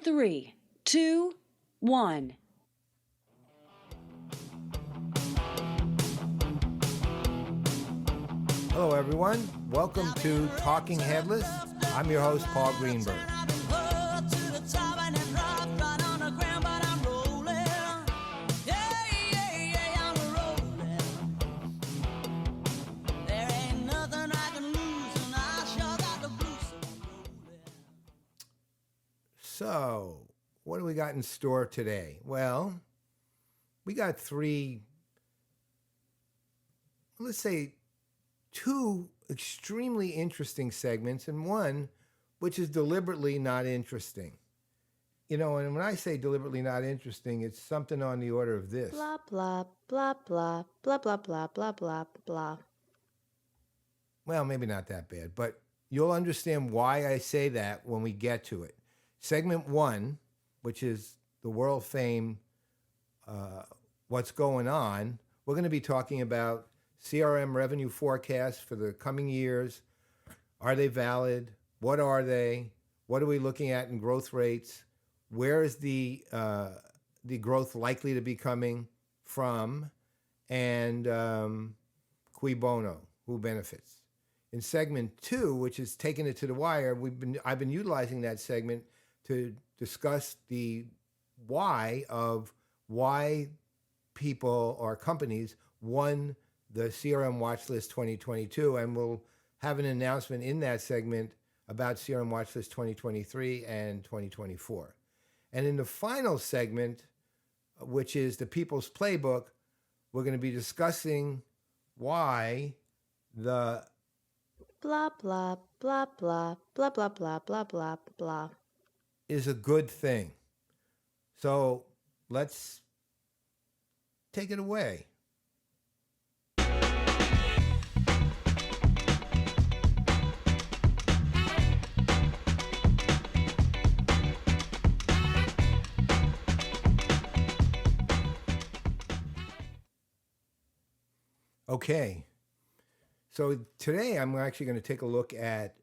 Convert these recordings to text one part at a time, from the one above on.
3, 2, 1. Hello, everyone. Welcome to Talking Headless. I'm your host, Paul Greenberg. So, what do we got in store today? Well, we got two extremely interesting segments and one which is deliberately not interesting. You know, and when I say deliberately not interesting, it's something on the order of this. Blah, blah, blah, blah, blah, blah, blah, blah, blah, blah. Well, maybe not that bad, but you'll understand why I say that when we get to it. Segment 1, which is the world famed What's Going On, we're going to be talking about CRM revenue forecasts for the coming years. Are they valid? What are they? What are we looking at in growth rates? Where is the growth likely to be coming from? And cui bono, who benefits? In segment 2, which is taking it to the wire, I've been utilizing that segment to discuss the why people or companies won the CRM Watchlist 2022, and we'll have an announcement in that segment about CRM Watchlist 2023 and 2024. And in the final segment, which is the People's Playbook, we're going to be discussing why the blah, blah, blah, blah, blah, blah, blah, blah, blah, blah is a good thing. So let's take it away. Okay, so today I'm actually going to take a look at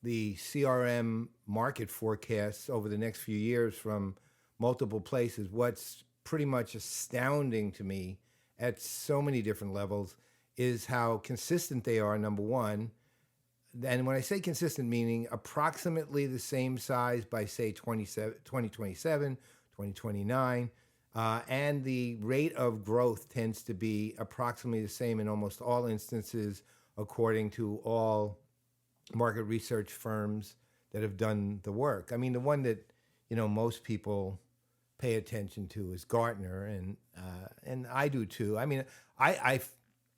the CRM market forecasts over the next few years from multiple places. What's pretty much astounding to me at so many different levels is how consistent they are, number one. And when I say consistent, meaning approximately the same size by, say, 2027, 2029. And the rate of growth tends to be approximately the same in almost all instances, according to all market research firms that have done the work. I mean, the one that, you know, most people pay attention to is Gartner, and I do too. I mean, I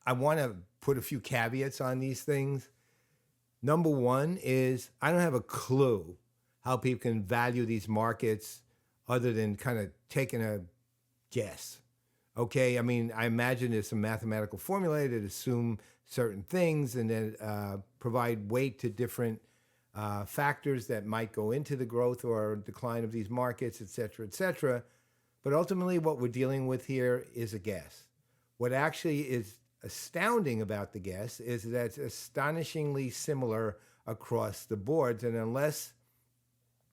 want to put a few caveats on these things. Number one is I don't have a clue how people can value these markets other than kind of taking a guess. Okay, I mean, I imagine there's some mathematical formula that assume certain things and then provide weight to different factors that might go into the growth or decline of these markets, et cetera, et cetera. But ultimately, what we're dealing with here is a guess. What actually is astounding about the guess is that it's astonishingly similar across the boards. And unless,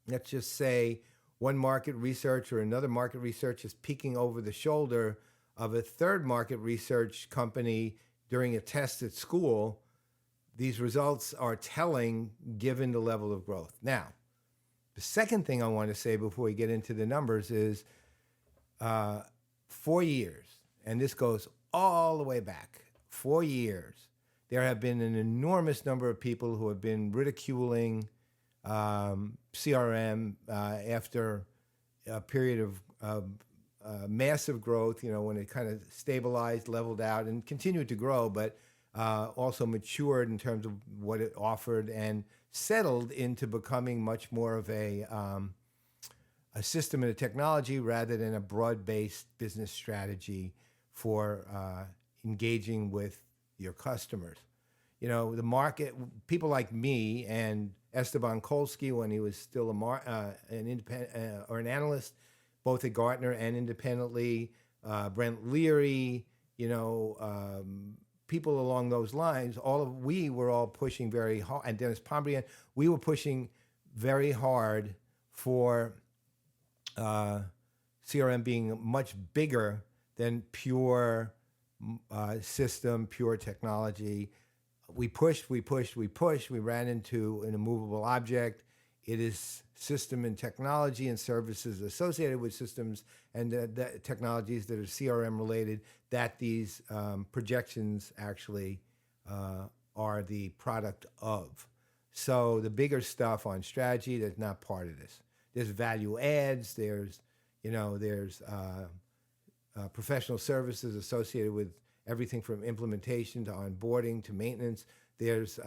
let's just say, one market research or another market research is peeking over the shoulder of a third market research company during a test at school, these results are telling given the level of growth. Now, the second thing I want to say before we get into the numbers is 4 years, and this goes all the way back, 4 years, there have been an enormous number of people who have been ridiculing CRM after a period of massive growth, you know, when it kind of stabilized, leveled out, and continued to grow, but also matured in terms of what it offered and settled into becoming much more of a system and a technology rather than a broad-based business strategy for engaging with your customers. You know, the market, people like me and Esteban Kolsky, when he was still an independent or an analyst, both at Gartner and independently, Brent Leary, you know, people along those lines, we were all pushing very hard, and Dennis Pombrian, we were pushing very hard for CRM being much bigger than pure system, pure technology. We pushed. We ran into an immovable object. It is system and technology and services associated with systems and the technologies that are CRM related that these projections actually are the product of. So the bigger stuff on strategy, that's not part of this. There's value adds. There's professional services associated with everything from implementation to onboarding to maintenance. There's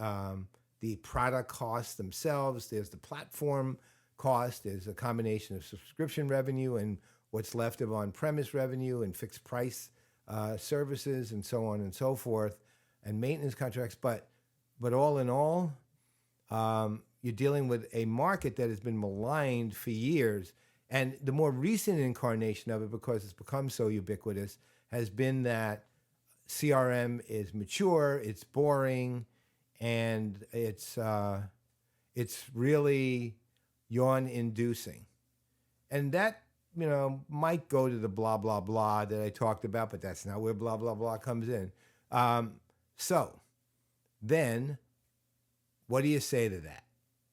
the product costs themselves. There's the platform cost. There's a combination of subscription revenue and what's left of on-premise revenue and fixed price services and so on and so forth, and maintenance contracts. But all in all, you're dealing with a market that has been maligned for years. And the more recent incarnation of it, because it's become so ubiquitous, has been that CRM is mature, it's boring, and it's really yawn-inducing. And that, might go to the blah, blah, blah that I talked about, but that's not where blah, blah, blah comes in. So then, what do you say to that?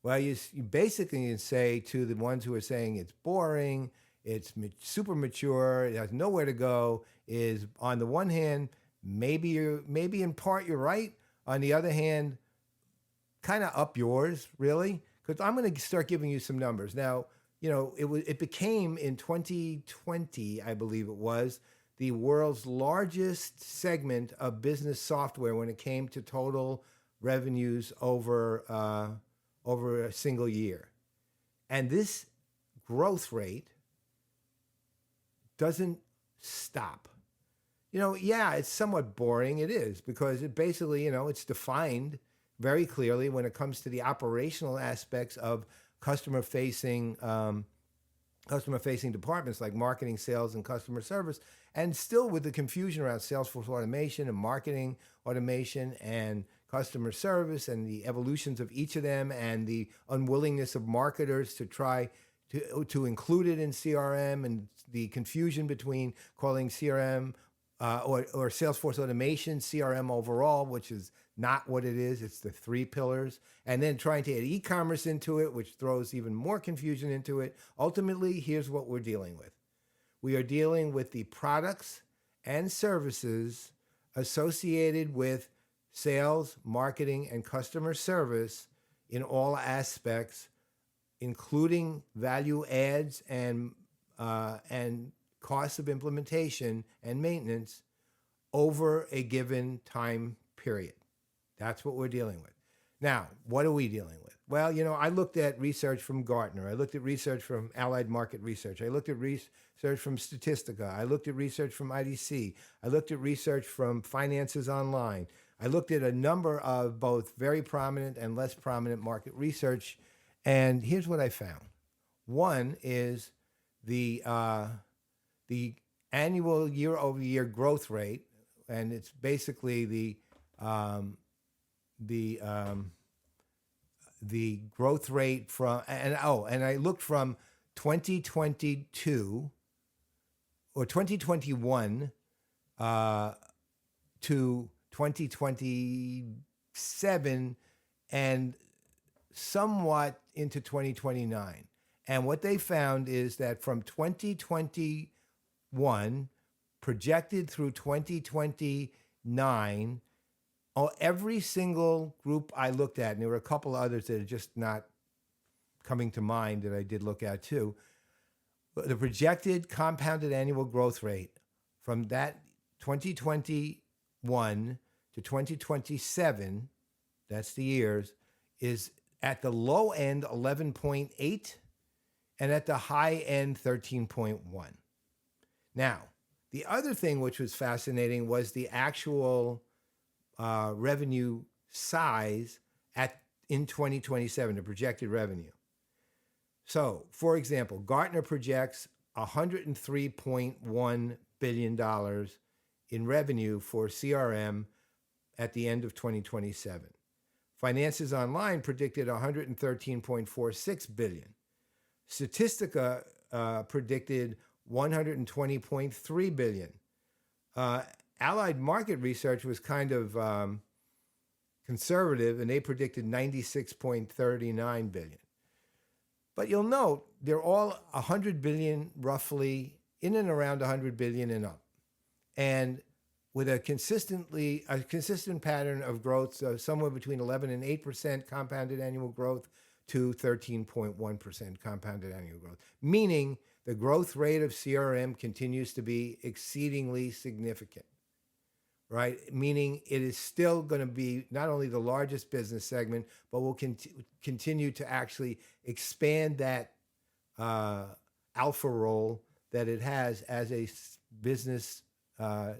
Well, you basically can say to the ones who are saying it's boring, it's super mature, it has nowhere to go, is on the one hand, maybe in part you're right. On the other hand, kind of up yours, really, because I'm going to start giving you some numbers. Now, it became in 2020, I believe it was, the world's largest segment of business software when it came to total revenues over a single year. And this growth rate doesn't stop. It's somewhat boring. It is, because it basically, it's defined very clearly when it comes to the operational aspects of customer-facing departments like marketing, sales, and customer service, and still with the confusion around Salesforce automation and marketing automation and customer service and the evolutions of each of them and the unwillingness of marketers to try to include it in CRM and the confusion between calling CRM or Salesforce automation CRM overall, which is not what it is. It's the three pillars. And then trying to add e-commerce into it, which throws even more confusion into it. Ultimately, here's what we're dealing with. We are dealing with the products and services associated with sales, marketing, and customer service in all aspects, including value adds and costs of implementation and maintenance over a given time period. That's what we're dealing with. Now, what are we dealing with? Well, I looked at research from Gartner. I looked at research from Allied Market Research. I looked at research from Statistica. I looked at research from IDC. I looked at research from Finances Online. I looked at a number of both very prominent and less prominent market research, and here's what I found. One is the annual year-over-year growth rate, and it's basically the growth rate from and I looked from 2022 or 2021 to 2027 and somewhat into 2029. And what they found is that from 2021 projected through 2029, every single group I looked at, and there were a couple others that are just not coming to mind that I did look at too, the projected compounded annual growth rate from that 2021 to 2027, that's the years, is at the low end 11.8 and at the high end 13.1. Now, the other thing which was fascinating was the actual revenue size in 2027, the projected revenue. So, for example, Gartner projects $103.1 billion in revenue for CRM at the end of 2027. Finances Online predicted $113.46 billion. Statistica predicted 120.3 billion. Allied Market Research was kind of conservative, and they predicted 96.39 billion. But you'll note they're all 100 billion, roughly in and around 100 billion and up, and with a consistent pattern of growth, so somewhere between 11 and 8% compounded annual growth to 13.1% compounded annual growth, meaning the growth rate of CRM continues to be exceedingly significant, right? Meaning it is still going to be not only the largest business segment, but will continue to actually expand that alpha role that it has as a business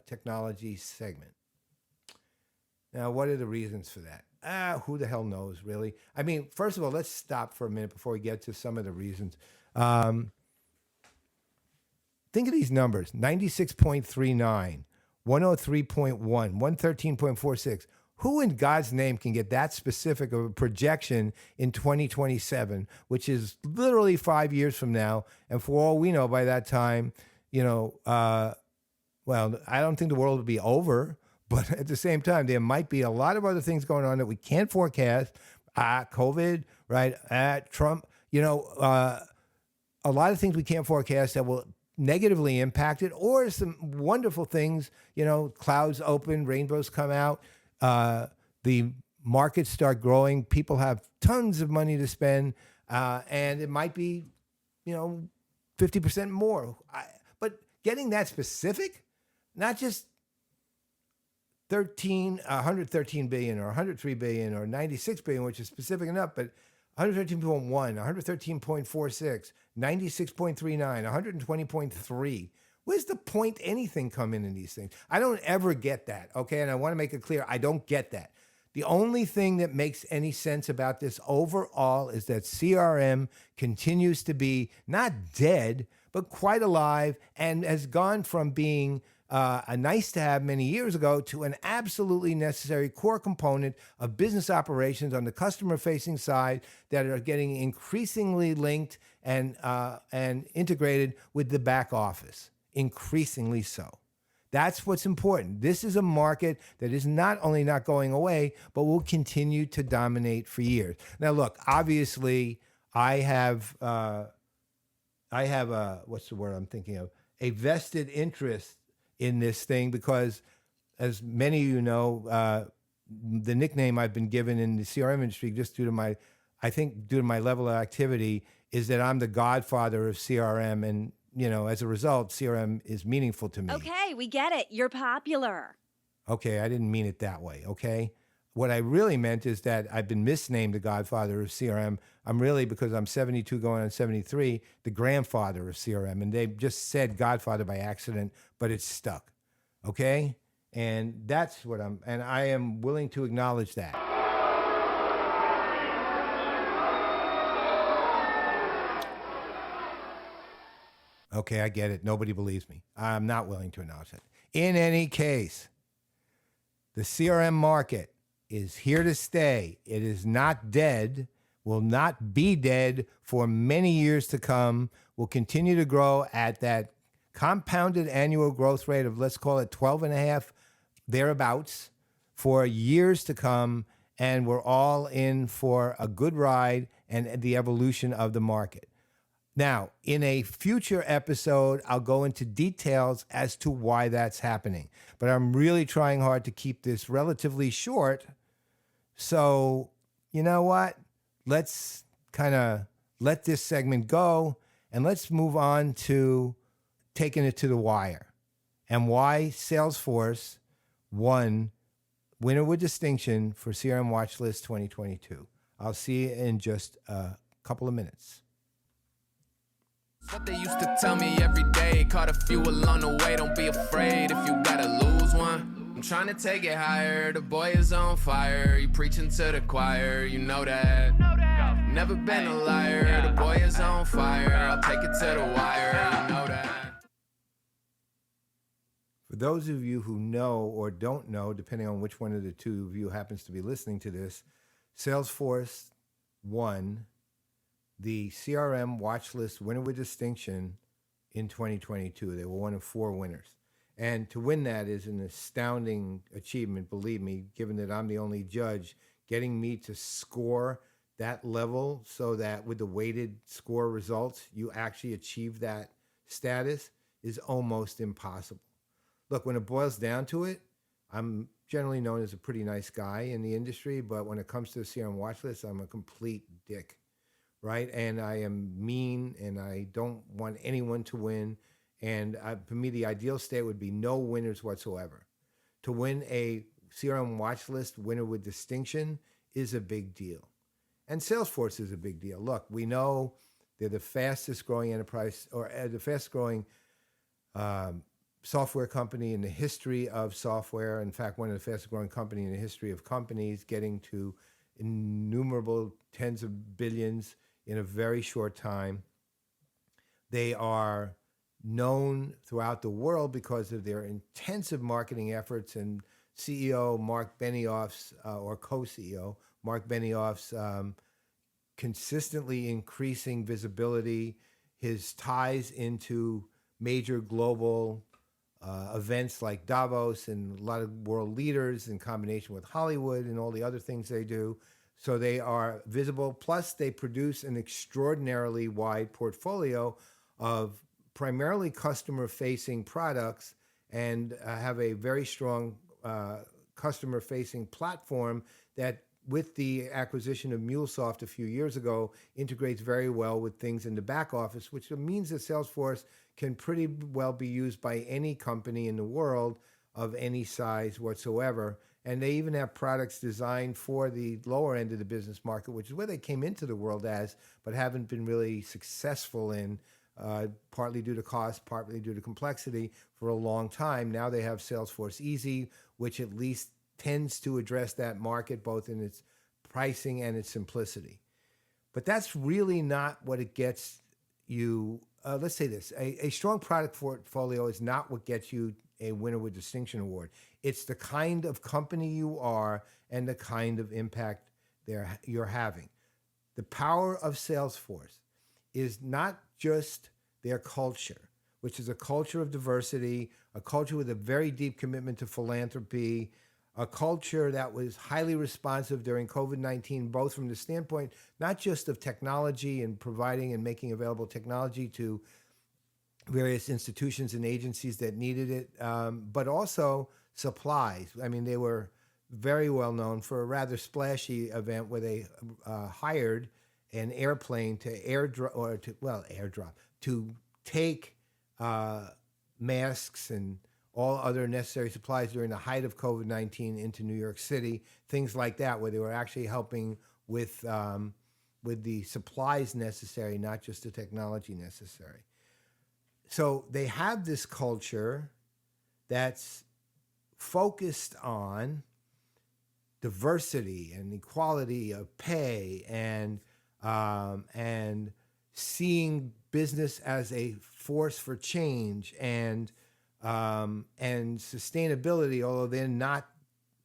technology segment. Now, what are the reasons for that? Who the hell knows, really? I mean, first of all, let's stop for a minute before we get to some of the reasons. Think of these numbers: 96.39, 103.1, 113.46. Who in God's name can get that specific of a projection in 2027, which is literally 5 years from now? And for all we know, by that time, well, I don't think the world will be over, but at the same time, there might be a lot of other things going on that we can't forecast. COVID, right? Trump, a lot of things we can't forecast that will negatively impact it, or some wonderful things, clouds open, rainbows come out, the markets start growing, people have tons of money to spend, and it might be, 50% more. But getting that specific, not just 113 billion or 103 billion or 96 billion, which is specific enough, but 113.1, 113.46, 96.39, 120.3. Where's the point anything come in these things? I don't ever get that, okay? And I want to make it clear, I don't get that. The only thing that makes any sense about this overall is that CRM continues to be not dead, but quite alive, and has gone from being a nice to have many years ago to an absolutely necessary core component of business operations on the customer facing side that are getting increasingly linked and integrated with the back office, increasingly so. That's what's important. This is a market that is not only not going away, but will continue to dominate for years. Now, look, obviously, I have what's the word I'm thinking of? A vested interest in this thing because, as many of you know, the nickname I've been given in the CRM industry, just due to my level of activity, is that I'm the godfather of CRM, and as a result, CRM is meaningful to me. Okay, we get it. You're popular. Okay, I didn't mean it that way, okay? What I really meant is that I've been misnamed the godfather of CRM. I'm really, because I'm 72 going on 73, the grandfather of CRM. And they just said godfather by accident, but it's stuck, okay? And that's what I am willing to acknowledge that. Okay, I get it. Nobody believes me. I'm not willing to acknowledge it. In any case, the CRM market is here to stay. It is not dead, will not be dead for many years to come, will continue to grow at that compounded annual growth rate of, let's call it 12.5, thereabouts, for years to come. And we're all in for a good ride and the evolution of the market. Now, in a future episode, I'll go into details as to why that's happening. But I'm really trying hard to keep this relatively short. So, you know what? Let's kind of let this segment go, and let's move on to taking it to the wire and why Salesforce won winner with distinction for CRM Watchlist 2022. I'll see you in just a couple of minutes. What they used to tell me every day, caught a few along the way, don't be afraid if you gotta lose one. I'm trying to take it higher, the boy is on fire, you preaching to the choir, you know that. Never been a liar, the boy is on fire, I'll take it to the wire, you know that. For those of you who know or don't know, depending on which one of the two of you happens to be listening to this, Salesforce won the CRM Watchlist Winner with Distinction in 2022. They were one of 4 winners. And to win that is an astounding achievement, believe me, given that I'm the only judge. Getting me to score that level so that with the weighted score results, you actually achieve that status is almost impossible. Look, when it boils down to it, I'm generally known as a pretty nice guy in the industry, but when it comes to the CRM Watchlist, I'm a complete dick, right? And I am mean, and I don't want anyone to win. And for me, the ideal state would be no winners whatsoever. To win a CRM Watchlist winner with distinction is a big deal. And Salesforce is a big deal. Look, we know they're the fastest growing enterprise, or the fastest growing software company in the history of software. In fact, one of the fastest growing companies in the history of companies, getting to innumerable tens of billions in a very short time. They are known throughout the world because of their intensive marketing efforts, and CEO Mark Benioff's, or co-CEO Mark Benioff's, consistently increasing visibility, his ties into major global events like Davos and a lot of world leaders in combination with Hollywood and all the other things they do. So they are visible. Plus, they produce an extraordinarily wide portfolio of primarily customer-facing products and have a very strong customer-facing platform that, with the acquisition of MuleSoft a few years ago, integrates very well with things in the back office, which means that Salesforce can pretty well be used by any company in the world of any size whatsoever. And they even have products designed for the lower end of the business market, which is where they came into the world as, but haven't been really successful in, partly due to cost, partly due to complexity for a long time. Now they have Salesforce Easy, which at least tends to address that market, both in its pricing and its simplicity. But that's really not what it gets you. Let's say this, a strong product portfolio is not what gets you a winner with distinction award. It's the kind of company you are and the kind of impact you're having. The power of Salesforce is not just their culture, which is a culture of diversity, a culture with a very deep commitment to philanthropy, a culture that was highly responsive during COVID-19, both from the standpoint, not just of technology and providing and making available technology to various institutions and agencies that needed it, but also supplies. I mean, they were very well known for a rather splashy event where they hired an airplane to airdrop, to take masks and all other necessary supplies during the height of COVID-19 into New York City, things like that, where they were actually helping with the supplies necessary, not just the technology necessary. So they have this culture that's focused on diversity and equality of pay and seeing business as a force for change and sustainability, although they're not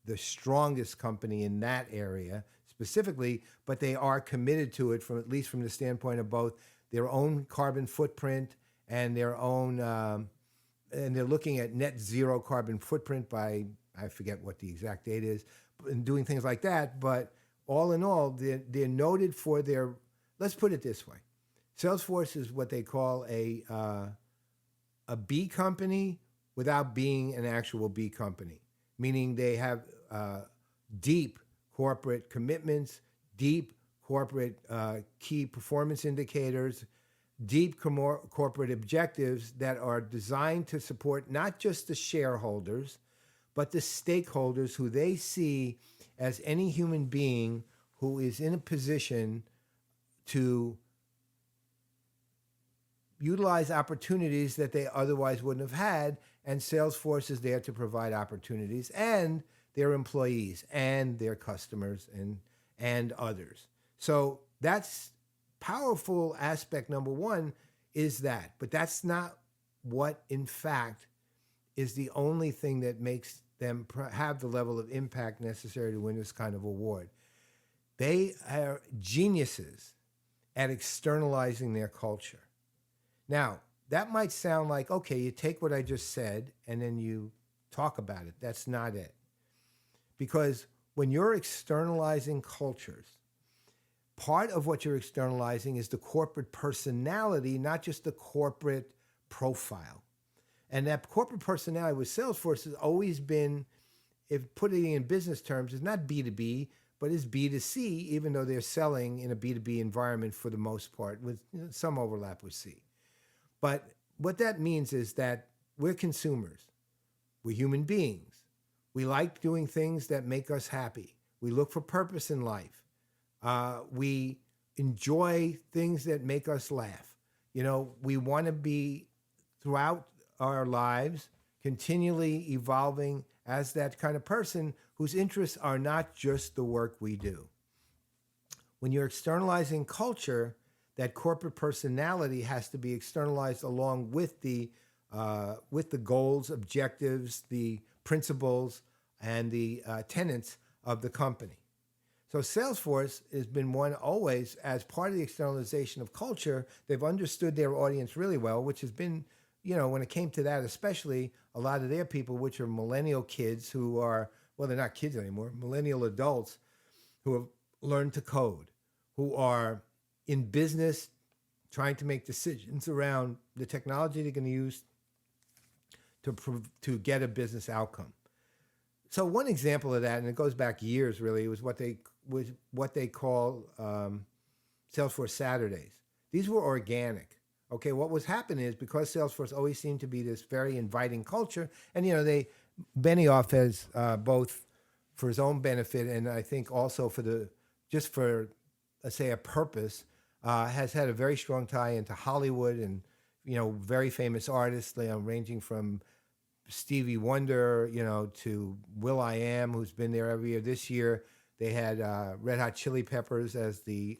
the strongest company in that area specifically, but they are committed to it, from at least from the standpoint of both their own carbon footprint and their own, and they're looking at net zero carbon footprint by, I forget what the exact date is, and doing things like that. But all in all, they're noted for their, let's put it this way. Salesforce is what they call a B company without being an actual B company, meaning they have deep corporate commitments, deep corporate key performance indicators, deep corporate objectives that are designed to support not just the shareholders, but the stakeholders who they see as any human being who is in a position to utilize opportunities that they otherwise wouldn't have had. And Salesforce is there to provide opportunities, and their employees and their customers and others. So that's powerful aspect number one, is that. But that's not what, in fact, is the only thing that makes them have the level of impact necessary to win this kind of award. They are geniuses at externalizing their culture. Now, that might sound like, okay, you take what I just said and then you talk about it. That's not it. Because when you're externalizing cultures, part of what you're externalizing is the corporate personality, not just the corporate profile. And that corporate personality with Salesforce has always been, if putting it in business terms, is not B2B, but is B2C, even though they're selling in a B2B environment for the most part, with some overlap with C. But what that means is that we're consumers. We're human beings. We like doing things that make us happy. We look for purpose in life. We enjoy things that make us laugh. We want to be, throughout our lives, continually evolving as that kind of person whose interests are not just the work we do. When you're externalizing culture, that corporate personality has to be externalized along with the goals, objectives, the principles, and the tenets of the company. So Salesforce has been one always, as part of the externalization of culture, they've understood their audience really well, which has been, when it came to that, especially a lot of their people, which are millennial kids who are, well, they're not kids anymore, millennial adults who have learned to code, who are in business trying to make decisions around the technology they're going to use to get a business outcome. So one example of that, and it goes back years really, was what they call Salesforce Saturdays. These were organic. Okay, what was happening is, because Salesforce always seemed to be this very inviting culture, and Benioff has both for his own benefit and I think also for let's say, a purpose, has had a very strong tie into Hollywood and very famous artists, ranging from Stevie Wonder, to Will.i.am, who's been there every year. This year, they had Red Hot Chili Peppers as the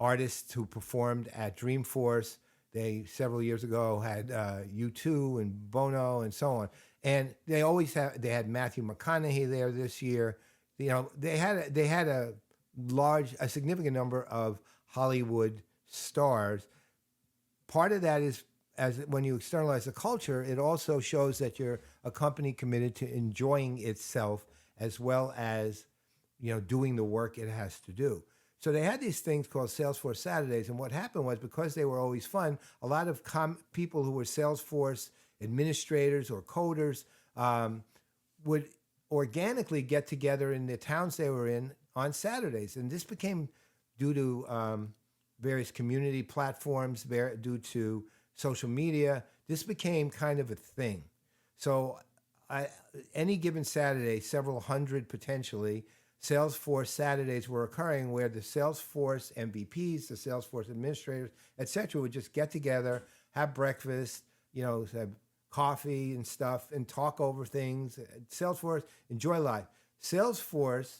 artists who performed at Dreamforce. They, several years ago, had U2 and Bono and so on. And they had Matthew McConaughey there this year. They had a significant number of Hollywood stars. Part of that is, as when you externalize the culture, it also shows that you're a company committed to enjoying itself as well as, doing the work it has to do. So they had these things called Salesforce Saturdays, and what happened was, because they were always fun, a lot of people who were Salesforce administrators or coders would organically get together in the towns they were in on Saturdays. And this became, due to various community platforms, due to social media, this became kind of a thing. So any given Saturday, several hundred potentially, Salesforce Saturdays were occurring where the Salesforce MVPs, the Salesforce administrators, et cetera, would just get together, have breakfast, have coffee and stuff, and talk over things. Salesforce, enjoy life. Salesforce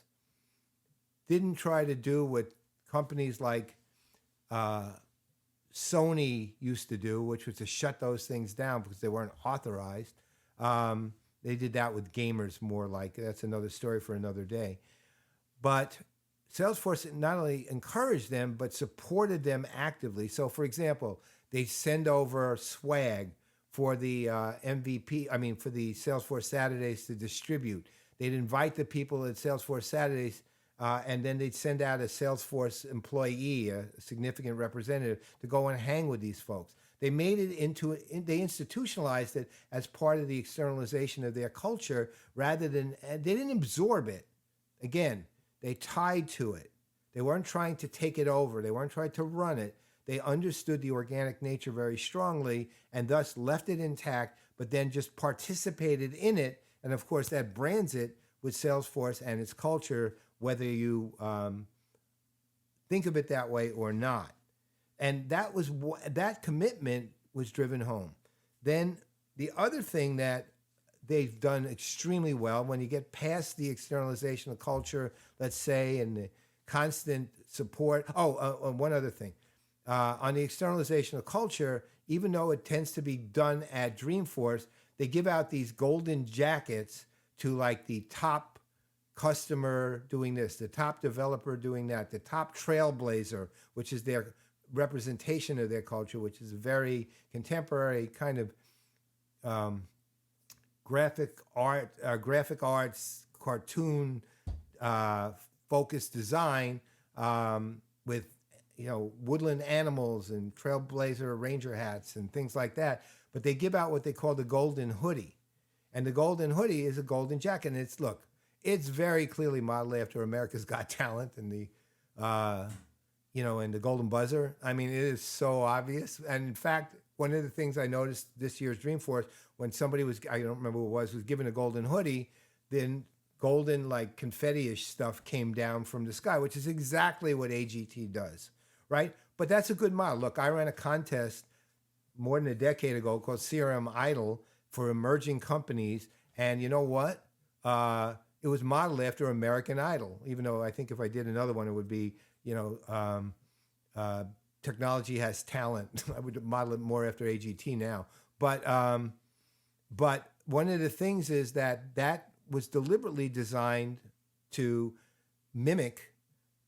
didn't try to do what companies like Sony used to do, which was to shut those things down because they weren't authorized. They did that with gamers more like. That's another story for another day. But Salesforce not only encouraged them, but supported them actively. So, for example, they send over swag for the for the Salesforce Saturdays to distribute. They'd invite the people at Salesforce Saturdays, and then they'd send out a Salesforce employee, a significant representative, to go and hang with these folks. They made it they institutionalized it as part of the externalization of their culture, rather than, they didn't absorb it. Again, they tied to it. They weren't trying to take it over. They weren't trying to run it. They understood the organic nature very strongly and thus left it intact, but then just participated in it. And of course, that brands it with Salesforce and its culture, whether you think of it that way or not. And that commitment was driven home. Then the other thing that they've done extremely well, when you get past the externalization of culture, let's say, and the constant support. One other thing. On the externalization of culture, even though it tends to be done at Dreamforce, they give out these golden jackets to like the top customer doing this, the top developer doing that, the top trailblazer, which is their representation of their culture, which is a very contemporary kind of graphic arts, cartoon focused design with woodland animals and trailblazer ranger hats and things like that. But they give out what they call the golden hoodie, and the golden hoodie is a golden jacket. And it's very clearly modeled after America's Got Talent and the and the Golden Buzzer. I mean, it is so obvious. And in fact, one of the things I noticed this year's Dreamforce, when somebody I don't remember who it was given a golden hoodie, then golden, like confetti-ish stuff came down from the sky, which is exactly what AGT does, right? But that's a good model. Look, I ran a contest more than a decade ago called CRM Idol for emerging companies. And you know what? It was modeled after American Idol, even though I think if I did another one, it would be, Technology Has Talent. I would model it more after AGT now. But one of the things is that was deliberately designed to mimic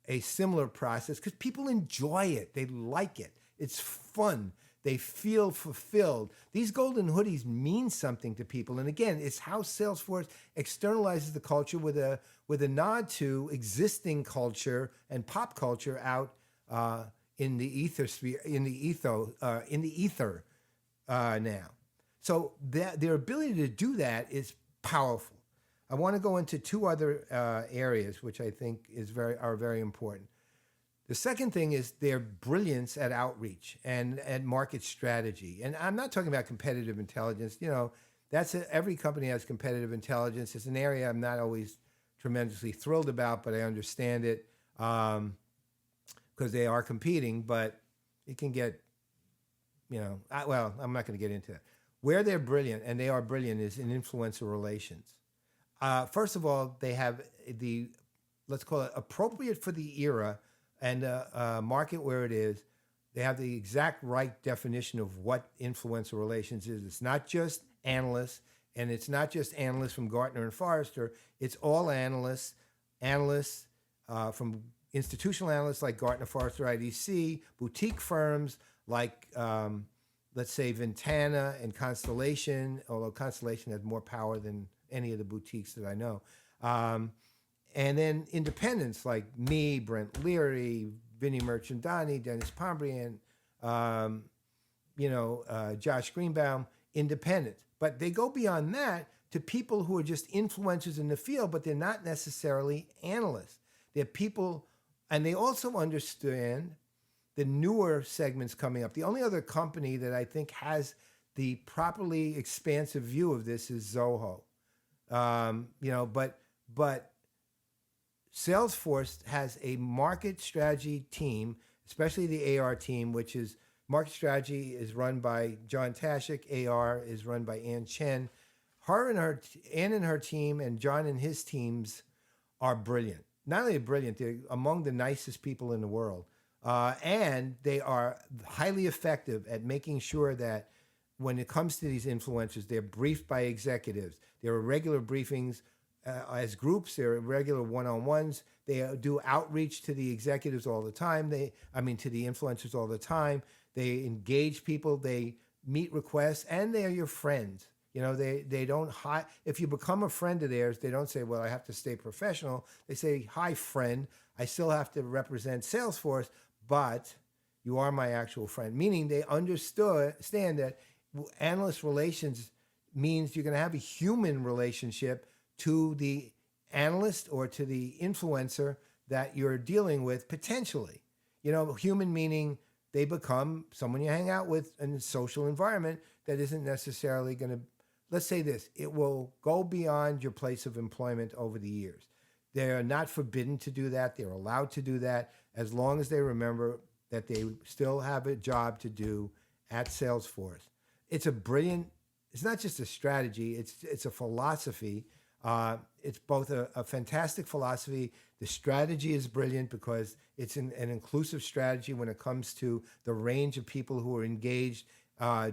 a similar process because people enjoy it. They like it. It's fun. They feel fulfilled. These golden hoodies mean something to people. And again, it's how Salesforce externalizes the culture with a nod to existing culture and pop culture out in the ether now. So their ability to do that is powerful. I want to go into two other areas which I think are very important. The second thing is their brilliance at outreach and at market strategy. And I'm not talking about competitive intelligence. Every company has competitive intelligence. It's an area I'm not always tremendously thrilled about, but I understand it because they are competing, but it can get, I'm not going to get into that. Where they're brilliant, and they are brilliant, is in influencer relations. First of all, they have let's call it appropriate for the era and market where it is. They have the exact right definition of what influencer relations is. It's not just analysts, and it's not just analysts from Gartner and Forrester. It's all analysts from institutional analysts like Gartner, Forrester, IDC, boutique firms like, let's say, Ventana and Constellation, although Constellation has more power than any of the boutiques that I know. And then independents like me, Brent Leary, Vinny Merchandani, Dennis Pombrian, Josh Greenbaum, independents. But they go beyond that to people who are just influencers in the field, but they're not necessarily analysts. They're people, and they also understand the newer segments coming up. The only other company that I think has the properly expansive view of this is Zoho. But Salesforce has a market strategy team, especially the AR team, which is market strategy is run by John Tashik. AR is run by Ann Chen. Ann and her team and John and his teams are brilliant. Not only brilliant, they're among the nicest people in the world. And they are highly effective at making sure that when it comes to these influencers, they're briefed by executives. There are regular briefings as groups. There are regular one-on-ones. They do outreach to the executives all the time. To the influencers all the time. They engage people. They meet requests, and they are your friends. They don't hide. If you become a friend of theirs, they don't say, well, I have to stay professional. They say, hi, friend. I still have to represent Salesforce, but you are my actual friend. Meaning they understand that analyst relations means you're going to have a human relationship to the analyst or to the influencer that you're dealing with potentially. Human meaning they become someone you hang out with in a social environment that isn't necessarily going to, let's say this, it will go beyond your place of employment over the years. They're not forbidden to do that. They're allowed to do that as long as they remember that they still have a job to do at Salesforce. It's not just a strategy, it's a philosophy. It's both a fantastic philosophy. The strategy is brilliant because it's an inclusive strategy when it comes to the range of people who are engaged,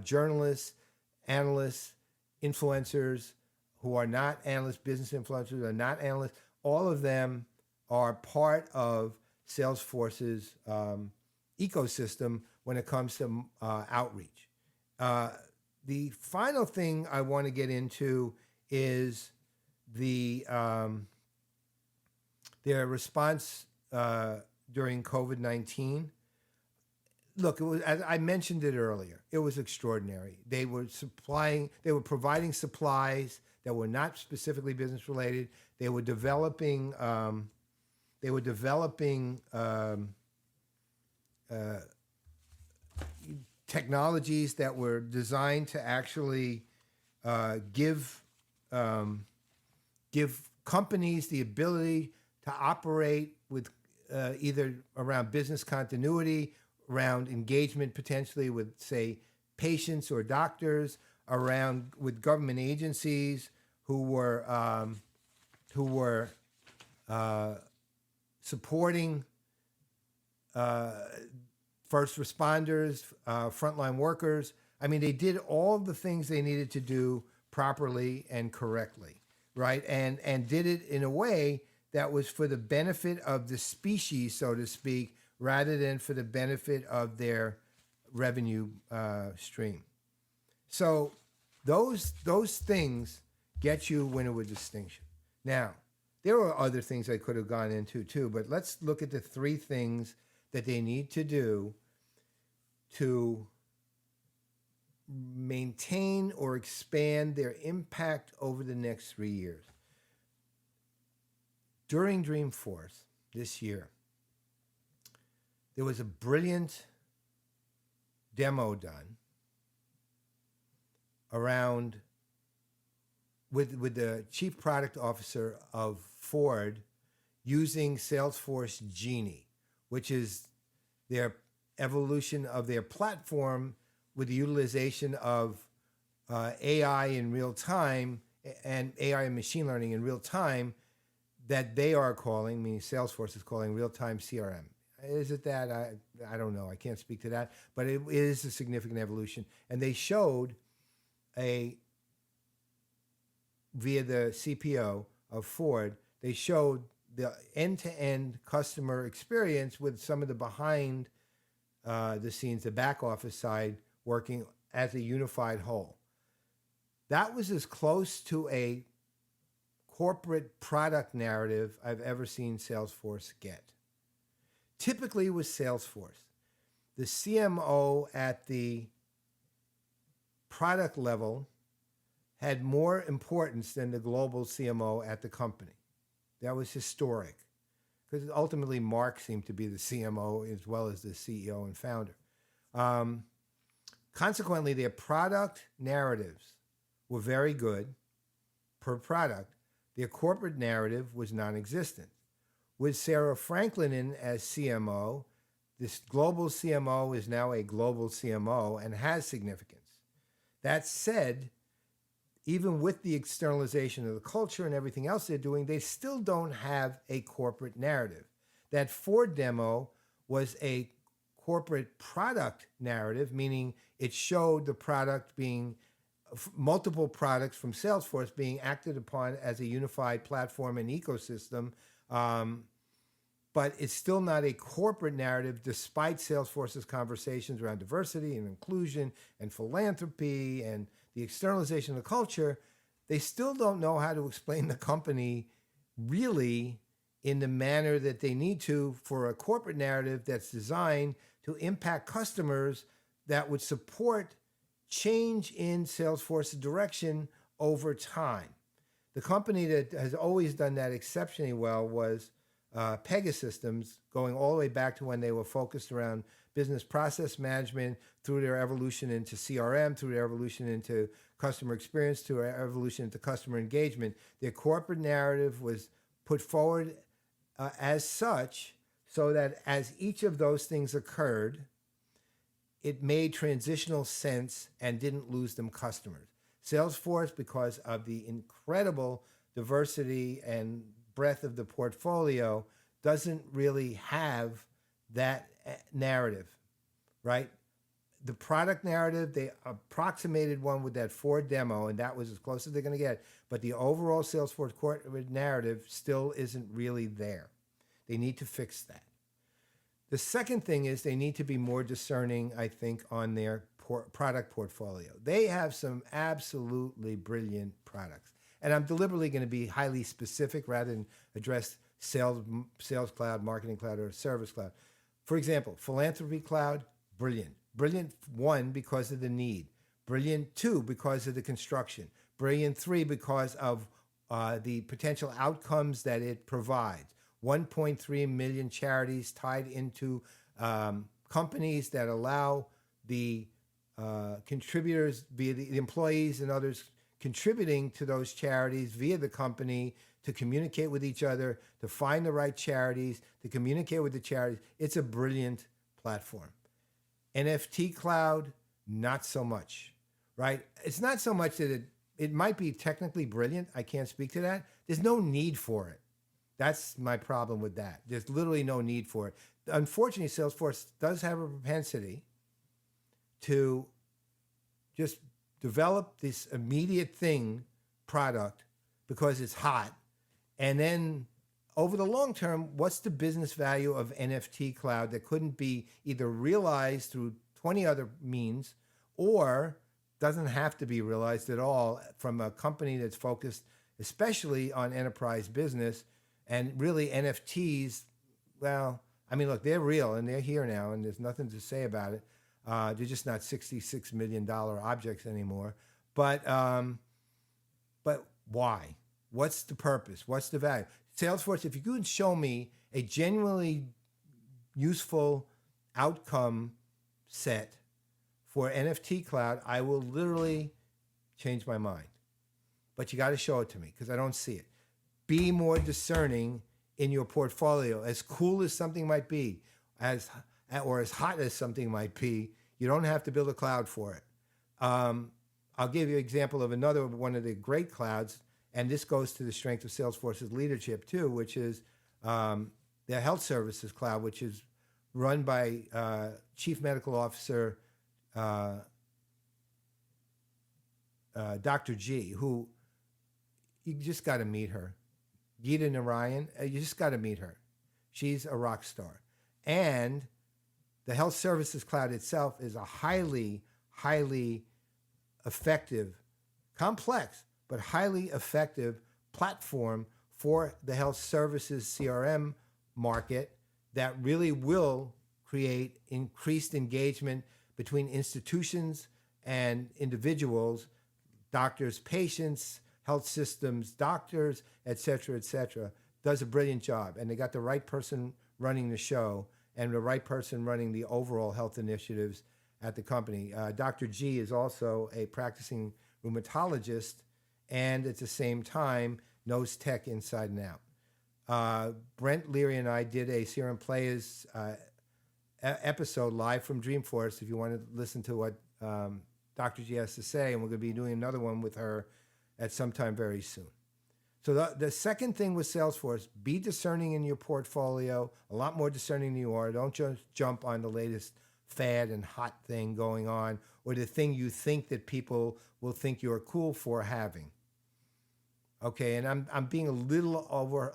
journalists, analysts, influencers who are not analysts, business influencers who are not analysts, all of them are part of Salesforce's ecosystem when it comes to outreach. The final thing I want to get into is their response during COVID-19. Look, it was, as I mentioned it earlier, it was extraordinary. They were providing supplies that were not specifically business related. They were developing technologies that were designed to actually give companies the ability to operate with either around business continuity, around engagement potentially with, say, patients or doctors, around with government agencies who were supporting first responders, frontline workers. I mean, they did all the things they needed to do properly and correctly, right? And did it in a way that was for the benefit of the species, so to speak, rather than for the benefit of their revenue stream. So those things get you winner with distinction. Now, there are other things I could have gone into too, but let's look at the three things that they need to do to maintain or expand their impact over the next 3 years. During Dreamforce this year, there was a brilliant demo done around with the chief product officer of Ford using Salesforce Genie, which is their evolution of their platform with the utilization of AI in real time and AI and machine learning in real time that they are calling, meaning Salesforce is calling real-time CRM. Is it that? I don't know. I can't speak to that, but it is a significant evolution. And they showed via the CPO of Ford, they showed the end-to-end customer experience with some of the behind the scenes, the back office side, working as a unified whole. That was as close to a corporate product narrative I've ever seen Salesforce get. Typically with Salesforce, the CMO at the product level had more importance than the global CMO at the company. That was historic, because ultimately Mark seemed to be the CMO as well as the CEO and founder. Consequently, their product narratives were very good per product. Their corporate narrative was non-existent. With Sarah Franklin in as CMO, this global CMO is now a global CMO and has significance. That said, even with the externalization of the culture and everything else they're doing, they still don't have a corporate narrative. That Ford demo was a corporate product narrative, meaning it showed the product being multiple products from Salesforce being acted upon as a unified platform and ecosystem. But it's still not a corporate narrative, despite Salesforce's conversations around diversity and inclusion and philanthropy and the externalization of the culture. They still don't know how to explain the company really in the manner that they need to for a corporate narrative that's designed to impact customers that would support change in Salesforce's direction over time. The company that has always done that exceptionally well was Pegasystems, going all the way back to when they were focused around business process management, through their evolution into CRM, through their evolution into customer experience, to their evolution into customer engagement. Their corporate narrative was put forward as such, so that as each of those things occurred, it made transitional sense and didn't lose them customers. Salesforce, because of the incredible diversity and breadth of the portfolio, doesn't really have that narrative, right? the product narrative, they approximated one with that Ford demo, and that was as close as they're going to get. But the overall Salesforce corporate narrative still isn't really there. They need to fix that. The second thing is they need to be more discerning, I think, on their product portfolio. They have some absolutely brilliant products. And I'm deliberately going to be highly specific rather than address sales cloud, marketing cloud, or service cloud. For example, philanthropy cloud, brilliant. Brilliant, one, because of the need. Brilliant, two, because of the construction. Brilliant, three, because of the potential outcomes that it provides. 1.3 million charities tied into companies that allow the contributors, via the employees and others contributing to those charities via the company, to communicate with each other, to find the right charities, to communicate with the charities. It's a brilliant platform. NFT cloud, not so much, right? It's not so much that it might be technically brilliant. I can't speak to that. There's no need for it. That's my problem with that. There's literally no need for it. Unfortunately, Salesforce does have a propensity to just develop this immediate product because it's hot. And then over the long term, what's the business value of NFT cloud that couldn't be either realized through 20 other means or doesn't have to be realized at all from a company that's focused especially on enterprise business? And really NFTs, well, I mean, look, they're real and they're here now and there's nothing to say about it. They're just not $66 million objects anymore. But why? What's the purpose? What's the value? Salesforce, if you could show me a genuinely useful outcome set for NFT cloud, I will literally change my mind. But you got to show it to me because I don't see it. Be more discerning in your portfolio. As cool as something might be, or as hot as something might be, you don't have to build a cloud for it. I'll give you an example of another one of the great clouds, and this goes to the strength of Salesforce's leadership too, which is their health services cloud, which is run by Chief Medical Officer Dr. G, who you just got to meet her. Geeta Narayan, you just got to meet her. She's a rock star. And the health services cloud itself is a highly, highly effective, complex, but highly effective platform for the health services CRM market that really will create increased engagement between institutions and individuals, doctors, patients, health systems, doctors, et cetera, does a brilliant job. And they got the right person running the show and the right person running the overall health initiatives at the company. Dr. G is also a practicing rheumatologist and at the same time knows tech inside and out. Brent Leary and I did a CRM Playaz episode live from Dreamforce if you want to listen to what Dr. G has to say, and we're going to be doing another one with her at some time very soon. So the second thing with Salesforce, be discerning in your portfolio, a lot more discerning than you are. Don't just jump on the latest fad and hot thing going on or the thing you think that people will think you're cool for having. Okay, and I'm being a little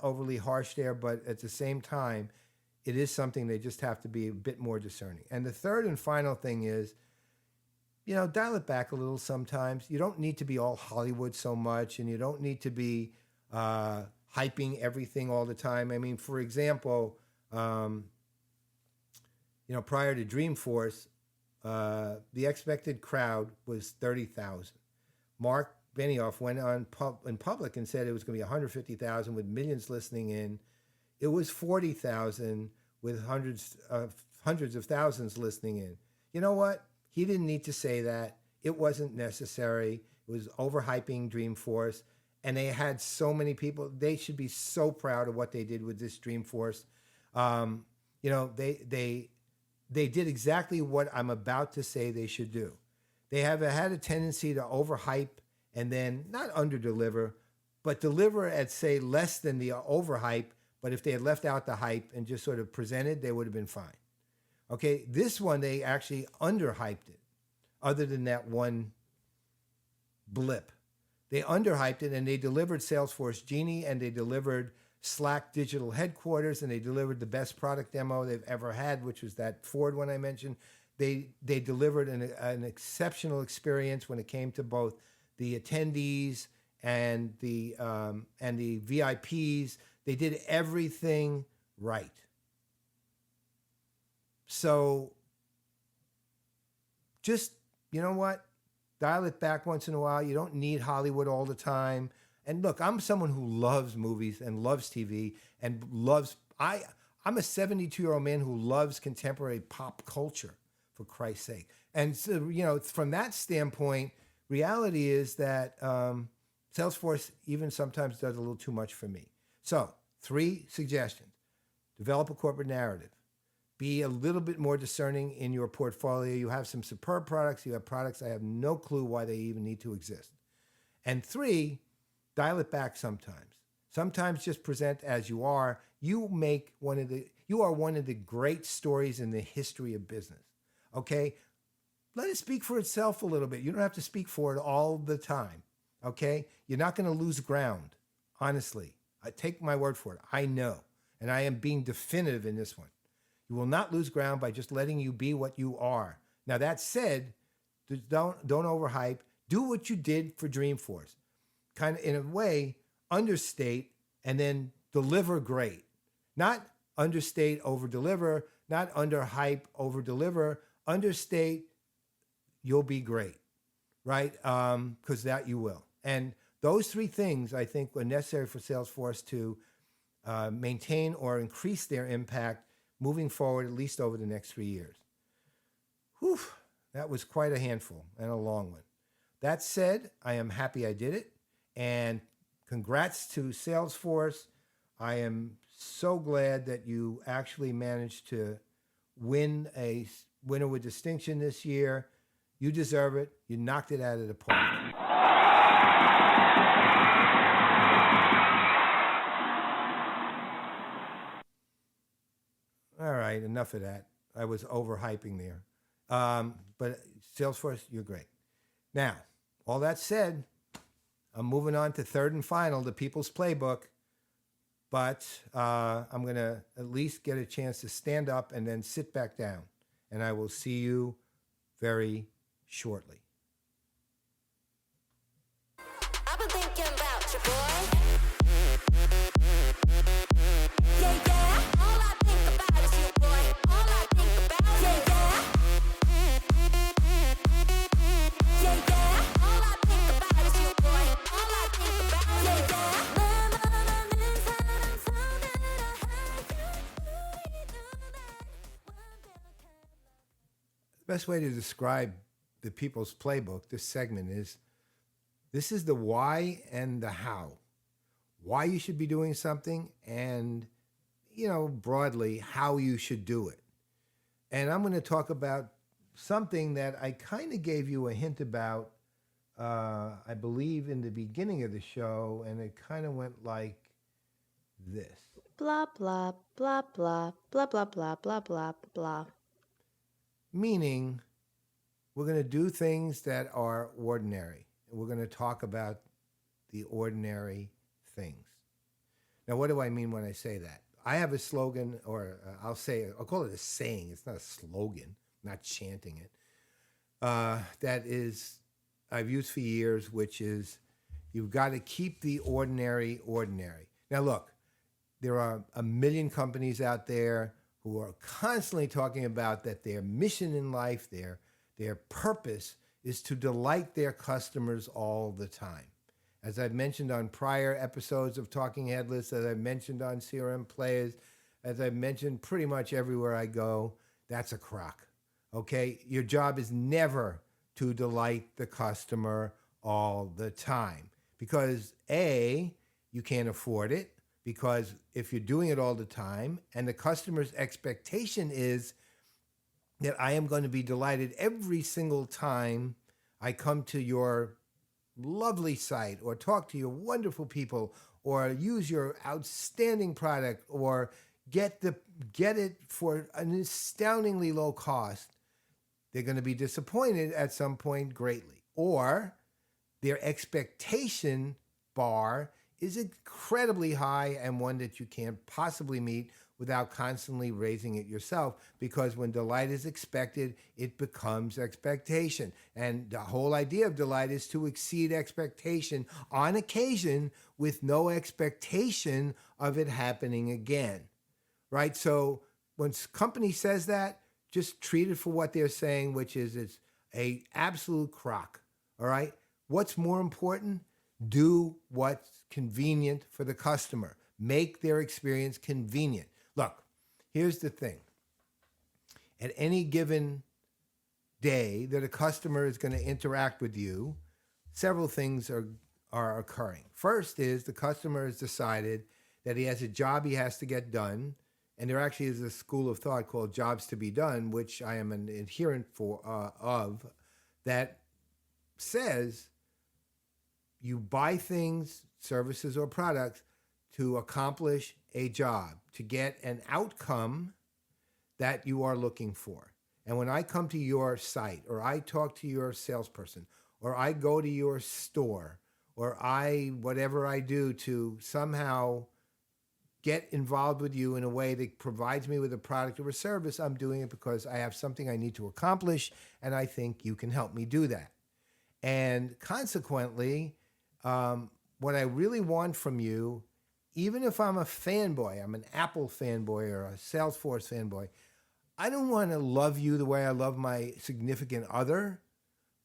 overly harsh there, but at the same time, it is something they just have to be a bit more discerning. And the third and final thing is, dial it back a little sometimes. You don't need to be all Hollywood so much, and you don't need to be hyping everything all the time. I mean, for example, prior to Dreamforce, the expected crowd was 30,000. Mark Benioff went on in public and said it was going to be 150,000 with millions listening in. It was 40,000 with hundreds of thousands listening in. You know what? He didn't need to say that. It wasn't necessary. It was overhyping Dreamforce. And they had so many people. They should be so proud of what they did with this Dreamforce. They did exactly what I'm about to say they should do. They have had a tendency to overhype and then not underdeliver, but deliver at, say, less than the overhype. But if they had left out the hype and just sort of presented, they would have been fine. Okay, this one, they actually underhyped it, other than that one blip. They underhyped it, and they delivered Salesforce Genie, and they delivered Slack Digital Headquarters, and they delivered the best product demo they've ever had, which was that Ford one I mentioned. They delivered an exceptional experience when it came to both the attendees and the VIPs. They did everything right. So just, you know what? Dial it back once in a while. You don't need Hollywood all the time. And look, I'm someone who loves movies and loves TV and loves, I'm a 72-year-old man who loves contemporary pop culture, for Christ's sake. And so, you know, from that standpoint, reality is that Salesforce even sometimes does a little too much for me. So 3 suggestions. Develop a corporate narrative. Be a little bit more discerning in your portfolio. You have some superb products. You have products I have no clue why they even need to exist. And 3, dial it back sometimes. Sometimes just present as you are. You are one of the great stories in the history of business. Okay? Let it speak for itself a little bit. You don't have to speak for it all the time. Okay? You're not going to lose ground. Honestly. I take my word for it. I know. And I am being definitive in this one. You will not lose ground by just letting you be what you are. Now, that said, don't overhype. Do what you did for Dreamforce. Kind of, in a way, understate and then deliver great. Not understate, over-deliver. Not underhype, over-deliver. Understate, you'll be great, right? Because that you will. And those 3 things, I think, were necessary for Salesforce to maintain or increase their impact moving forward, at least over the next 3 years. Whew, that was quite a handful and a long one. That said, I am happy I did it. And congrats to Salesforce. I am so glad that you actually managed to win a winner with distinction this year. You deserve it. You knocked it out of the park. All right, enough of that. I was overhyping there. But Salesforce, you're great. Now, all that said, I'm moving on to third and final, the People's Playbook. But I'm going to at least get a chance to stand up and then sit back down. And I will see you very shortly. I've been thinking about you, boy. Yeah, yeah. All I think about is you, boy. All I think about, yeah, yeah. Yeah, yeah. All I think about is you, boy. All I think about, yeah, yeah. The best way to describe the People's Playbook, this segment, is this is the why and the how. Why you should be doing something and, you know, broadly, how you should do it. And I'm going to talk about something that I kind of gave you a hint about, I believe, in the beginning of the show, and it kind of went like this. Blah, blah, blah, blah, blah, blah, blah, blah, blah, blah. Meaning, we're going to do things that are ordinary. And we're going to talk about the ordinary things. Now, what do I mean when I say that? I have a slogan, or I'll call it a saying. It's not a slogan, I'm not chanting it. That is, I've used for years, which is, you've got to keep the ordinary ordinary. Now, look, there are a million companies out there who are constantly talking about that their mission in life, their purpose is to delight their customers all the time. As I've mentioned on prior episodes of Talking Headless, as I've mentioned on CRM Playaz, as I've mentioned pretty much everywhere I go, that's a crock, okay? Your job is never to delight the customer all the time because A, you can't afford it, because if you're doing it all the time and the customer's expectation is that I am going to be delighted every single time I come to your lovely site or talk to your wonderful people or use your outstanding product or get it for an astoundingly low cost, they're going to be disappointed at some point greatly. Or their expectation bar is incredibly high and one that you can't possibly meet without constantly raising it yourself, because when delight is expected, it becomes expectation. And the whole idea of delight is to exceed expectation on occasion with no expectation of it happening again, right? So when company says that, just treat it for what they're saying, which is it's a absolute crock, all right? What's more important? Do what's convenient for the customer. Make their experience convenient. Look, here's the thing. At any given day that a customer is going to interact with you, several things are occurring. First is the customer has decided that he has a job he has to get done, and there actually is a school of thought called jobs to be done, which I am an adherent of, that says you buy things, services, or products to accomplish a job, to get an outcome that you are looking for. And when I come to your site, or I talk to your salesperson, or I go to your store, or whatever I do to somehow get involved with you in a way that provides me with a product or a service, I'm doing it because I have something I need to accomplish, and I think you can help me do that. And consequently, what I really want from you, even if I'm a fanboy, I'm an Apple fanboy or a Salesforce fanboy, I don't want to love you the way I love my significant other.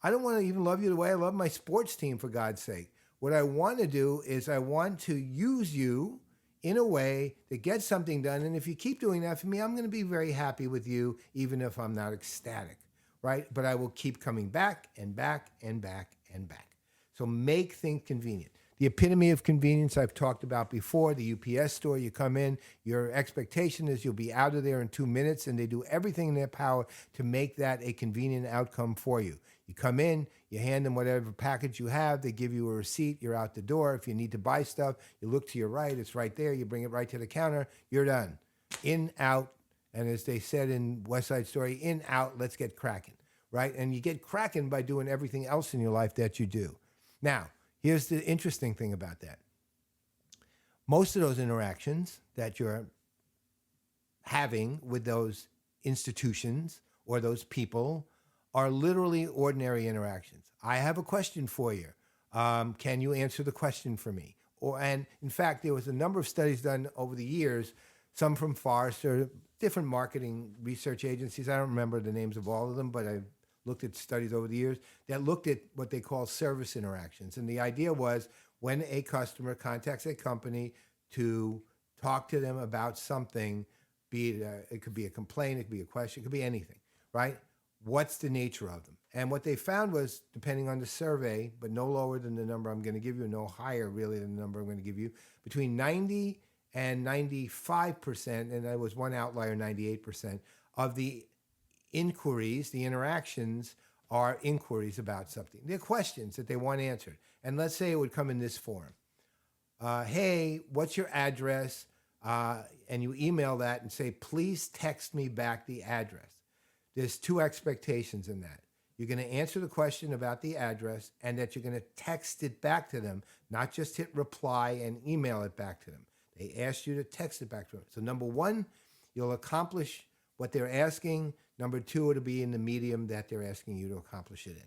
I don't want to even love you the way I love my sports team, for God's sake. What I want to do is I want to use you in a way that gets something done. And if you keep doing that for me, I'm going to be very happy with you, even if I'm not ecstatic, right? But I will keep coming back and back and back and back. So make things convenient. The epitome of convenience I've talked about before, the UPS store, you come in, your expectation is you'll be out of there in 2 minutes, and they do everything in their power to make that a convenient outcome for you. You come in, you hand them whatever package you have, they give you a receipt, you're out the door. If you need to buy stuff, you look to your right, it's right there, you bring it right to the counter, you're done. In, out, and as they said in West Side Story, in, out, let's get cracking, right? And you get cracking by doing everything else in your life that you do. Now, here's the interesting thing about that. Most of those interactions that you're having with those institutions or those people are literally ordinary interactions. I have a question for you. Can you answer the question for me? And in fact, there was a number of studies done over the years, some from Forrester, different marketing research agencies. I don't remember the names of all of them, but I've looked at studies over the years that looked at what they call service interactions. And the idea was when a customer contacts a company to talk to them about something, be it it could be a complaint, it could be a question, it could be anything, right? What's the nature of them? And what they found was, depending on the survey, but no lower than the number I'm going to give you, no higher really than the number I'm going to give you, between 90 and 95%, and there was one outlier, 98%, of the inquiries, the interactions, are inquiries about something. They're questions that they want answered. And let's say it would come in this form. Hey, what's your address? And you email that and say, please text me back the address. There's two expectations in that. You're going to answer the question about the address and that you're going to text it back to them, not just hit reply and email it back to them. They asked you to text it back to them. So number one, you'll accomplish what they're asking. Number two, it'll be in the medium that they're asking you to accomplish it in.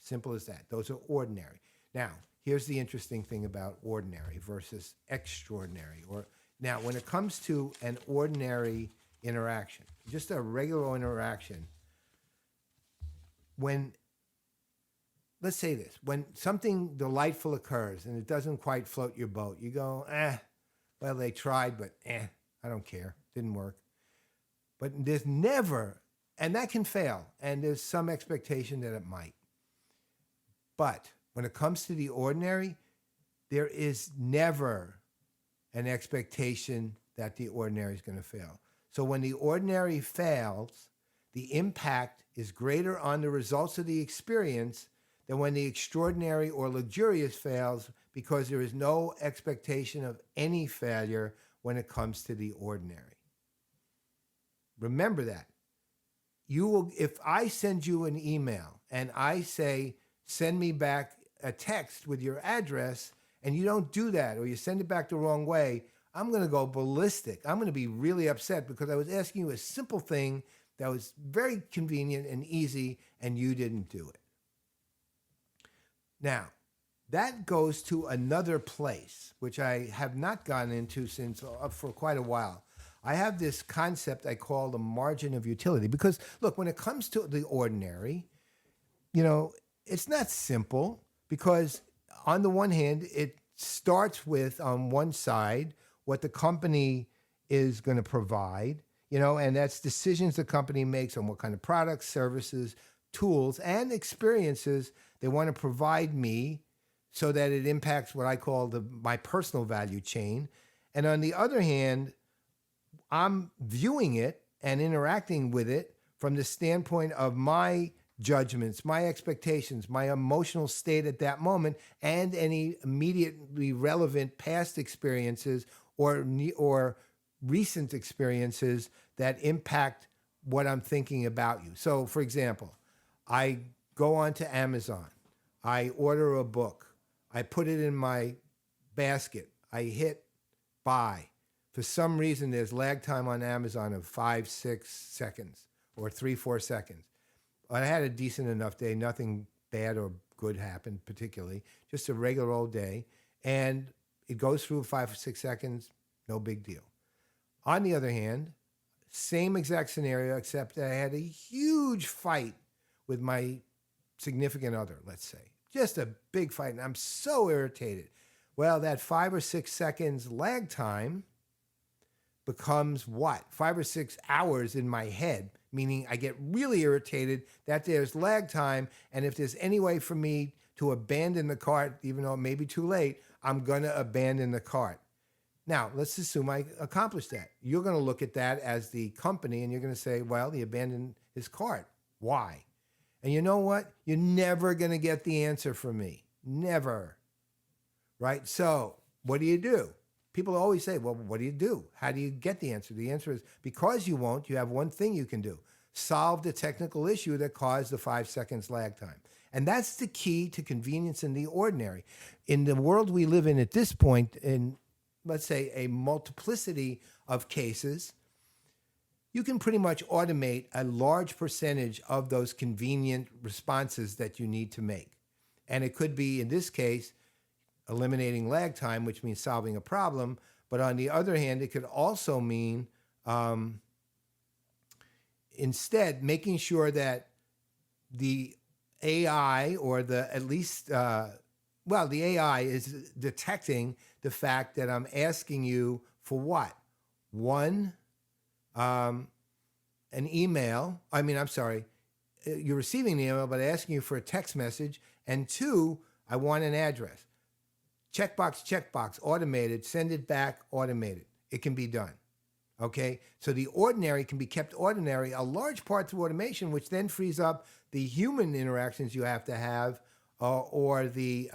Simple as that. Those are ordinary. Now, here's the interesting thing about ordinary versus extraordinary. Now, when it comes to an ordinary interaction, just a regular interaction, let's say this, when something delightful occurs and it doesn't quite float your boat, you go, well, they tried, but I don't care. Didn't work. But there's never, and that can fail, and there's some expectation that it might. But when it comes to the ordinary, there is never an expectation that the ordinary is going to fail. So when the ordinary fails, the impact is greater on the results of the experience than when the extraordinary or luxurious fails, because there is no expectation of any failure when it comes to the ordinary. remember that. You will, if I send you an email and I say, send me back a text with your address, and you don't do that, or you send it back the wrong way, I'm going to go ballistic. I'm going to be really upset because I was asking you a simple thing that was very convenient and easy, and you didn't do it. Now, that goes to another place, which I have not gone into since for quite a while. I have this concept I call the margin of utility, because look, when it comes to the ordinary, it's not simple, because on the one hand, it starts with, on one side, what the company is going to provide, and that's decisions the company makes on what kind of products, services, tools, and experiences they want to provide me so that it impacts what I call my personal value chain. And on the other hand, I'm viewing it and interacting with it from the standpoint of my judgments, my expectations, my emotional state at that moment, and any immediately relevant past experiences or recent experiences that impact what I'm thinking about you. So, for example, I go onto Amazon, I order a book, I put it in my basket, I hit buy. For some reason, there's lag time on Amazon of 5-6 seconds or 3-4 seconds. I had a decent enough day. Nothing bad or good happened particularly. Just a regular old day. And it goes through 5 or 6 seconds. No big deal. On the other hand, same exact scenario, except that I had a huge fight with my significant other, let's say. Just a big fight. And I'm so irritated. Well, that 5 or 6 seconds lag time becomes what? 5 or 6 hours in my head, meaning I get really irritated that there's lag time. And if there's any way for me to abandon the cart, even though it may be too late, I'm going to abandon the cart. Now, let's assume I accomplished that. You're going to look at that as the company and you're going to say, well, he abandoned his cart. Why? And you know what? You're never going to get the answer from me. Never. Right? So what do? People always say, well, what do you do? How do you get the answer? The answer is, because you won't, you have one thing you can do. Solve the technical issue that caused the 5 seconds lag time. And that's the key to convenience in the ordinary. In the world we live in at this point, in, let's say, a multiplicity of cases, you can pretty much automate a large percentage of those convenient responses that you need to make. And it could be, in this case, eliminating lag time, which means solving a problem. But on the other hand, it could also mean instead making sure that the AI, or the AI is detecting the fact that I'm asking you for what? One, an email. You're receiving the email, but asking you for a text message. And 2, I want an address. Checkbox, automated, send it back, automated. It can be done, okay? So the ordinary can be kept ordinary, a large part through automation, which then frees up the human interactions you have to have or the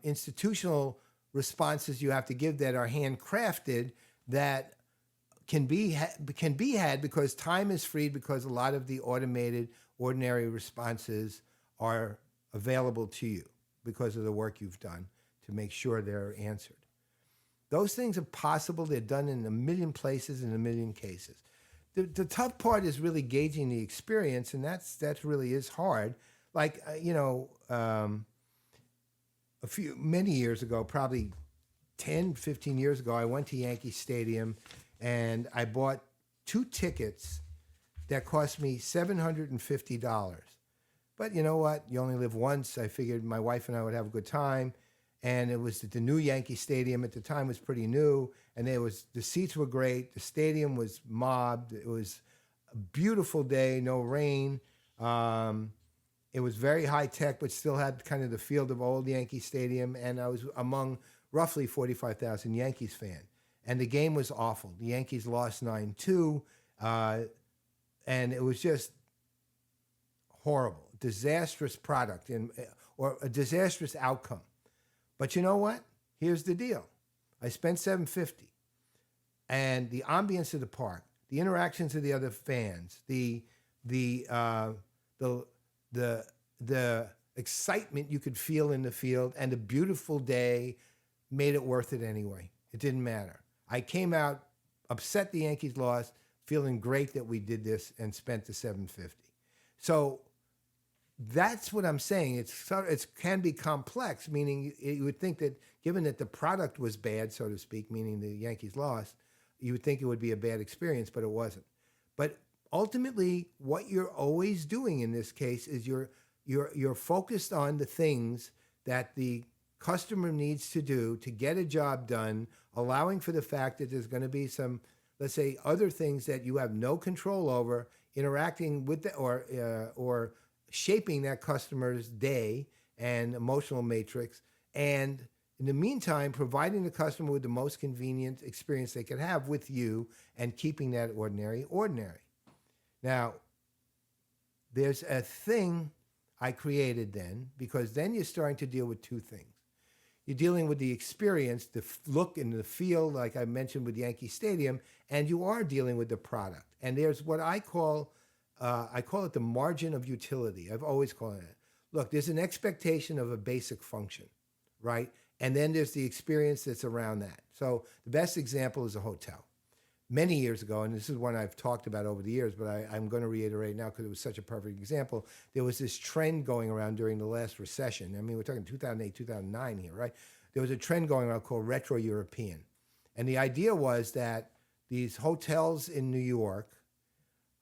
institutional responses you have to give that are handcrafted that can be had because time is freed, because a lot of the automated ordinary responses are available to you because of the work you've done to make sure they're answered. Those things are possible. They're done in a million places in a million cases. The tough part is really gauging the experience, and that really is hard. Like, many years ago, probably 10, 15 years ago, I went to Yankee Stadium and I bought 2 tickets that cost me $750. But you know what? You only live once. I figured my wife and I would have a good time. And it was the new Yankee Stadium at the time was pretty new, and the seats were great. The stadium was mobbed. It was a beautiful day, no rain. It was very high tech, but still had kind of the feel of old Yankee Stadium. And I was among roughly 45,000 Yankees fans. And the game was awful. The Yankees lost 9-2, and it was just horrible, disastrous product or a disastrous outcome. But you know what? Here's the deal. I spent $750, and the ambience of the park, the interactions of the other fans, the excitement you could feel in the field, and the beautiful day made it worth it anyway. It didn't matter. I came out upset the Yankees lost, feeling great that we did this and spent the $750. So that's what I'm saying. It can be complex, meaning you would think that given that the product was bad, so to speak, meaning the Yankees lost, you would think it would be a bad experience, but it wasn't. But ultimately, what you're always doing in this case is you're focused on the things that the customer needs to do to get a job done, allowing for the fact that there's going to be some, let's say, other things that you have no control over, interacting with or shaping that customer's day and emotional matrix, and in the meantime, providing the customer with the most convenient experience they could have with you and keeping that ordinary. Now, there's a thing I created then, because then you're starting to deal with two things. You're dealing with the experience, the look and the feel, like I mentioned with Yankee Stadium, and you are dealing with the product. And there's what I call it the margin of utility. I've always called it. Look, there's an expectation of a basic function, right? And then there's the experience that's around that. So the best example is a hotel. Many years ago, and this is one I've talked about over the years, but I'm going to reiterate now because it was such a perfect example. There was this trend going around during the last recession. I mean, we're talking 2008, 2009 here, right? There was a trend going around called retro European. And the idea was that these hotels in New York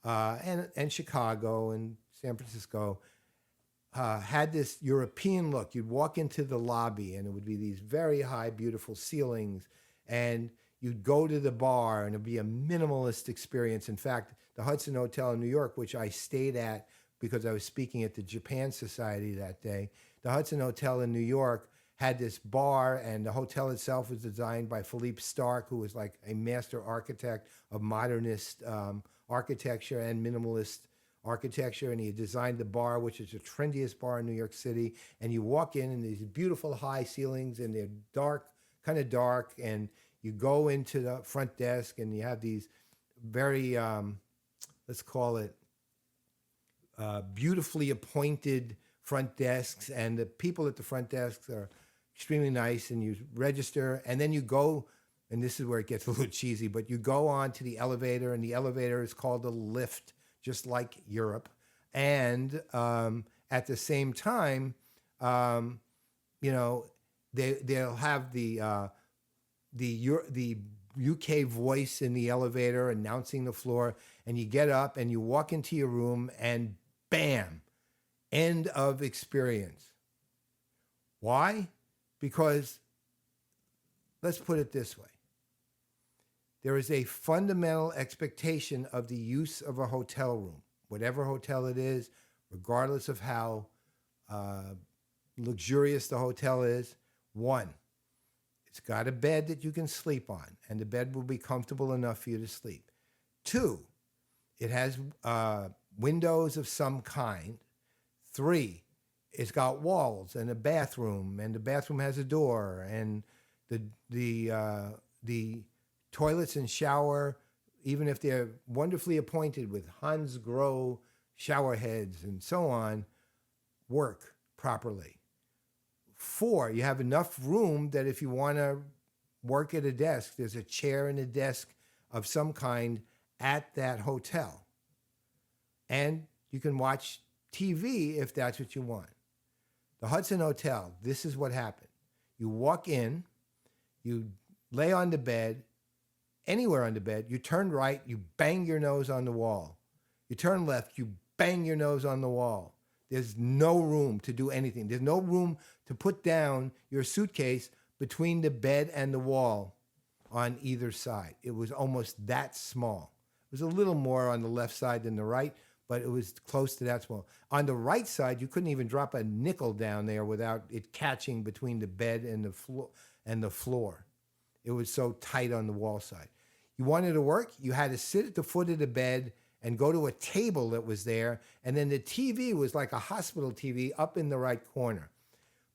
and Chicago and San Francisco had this European look. You'd walk into the lobby and it would be these very high, beautiful ceilings, and you'd go to the bar and it'd be a minimalist experience. In fact, the Hudson Hotel in New York, which I stayed at because I was speaking at the Japan Society that day, the Hudson Hotel in New York had this bar, and the hotel itself was designed by Philippe Starck, who was like a master architect of modernist architecture and minimalist architecture, and he designed the bar, which is the trendiest bar in New York City. And you walk in, and these beautiful high ceilings, and they're dark, kind of dark, and you go into the front desk, and you have these very, let's call it, beautifully appointed front desks, and the people at the front desks are extremely nice, and you register, and then you go, and this is where it gets a little cheesy, but you go on to the elevator, and the elevator is called a lift, just like Europe. And at the same time, you know, they'll have the UK voice in the elevator announcing the floor, and you get up and you walk into your room, and bam, end of experience. Why? Because, let's put it this way. There is a fundamental expectation of the use of a hotel room, whatever hotel it is, regardless of how luxurious the hotel is. One, it's got a bed that you can sleep on, and the bed will be comfortable enough for you to sleep. Two, it has windows of some kind. Three, it's got walls and a bathroom, and the bathroom has a door, and the toilets and shower, even if they're wonderfully appointed with Hans Grohe shower heads and so on, work properly. Four, you have enough room that if you want to work at a desk, there's a chair and a desk of some kind at that hotel. And you can watch TV if that's what you want. The Hudson Hotel, this is what happened. You walk in, you lay on the bed, anywhere on the bed, you turn right, you bang your nose on the wall. You turn left, you bang your nose on the wall. There's no room to do anything. There's no room to put down your suitcase between the bed and the wall on either side. It was almost that small. It was a little more on the left side than the right, but it was close to that small. On the right side, you couldn't even drop a nickel down there without it catching between the bed and the floor. It was so tight on the wall side. You wanted to work, you had to sit at the foot of the bed and go to a table that was there, and then the TV was like a hospital TV up in the right corner.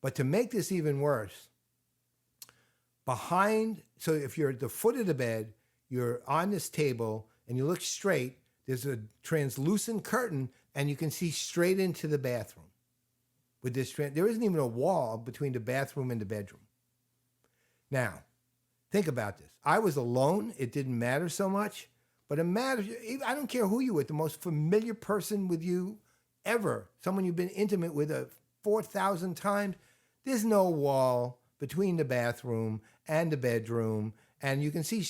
But to make this even worse, so if you're at the foot of the bed, you're on this table, and you look straight, there's a translucent curtain and you can see straight into the bathroom. With this, there isn't even a wall between the bathroom and the bedroom. Now, think about this. I was alone. It didn't matter so much, but it matters. I don't care who you're with, the most familiar person with you ever, someone you've been intimate with 4,000 times. There's no wall between the bathroom and the bedroom. And you can see,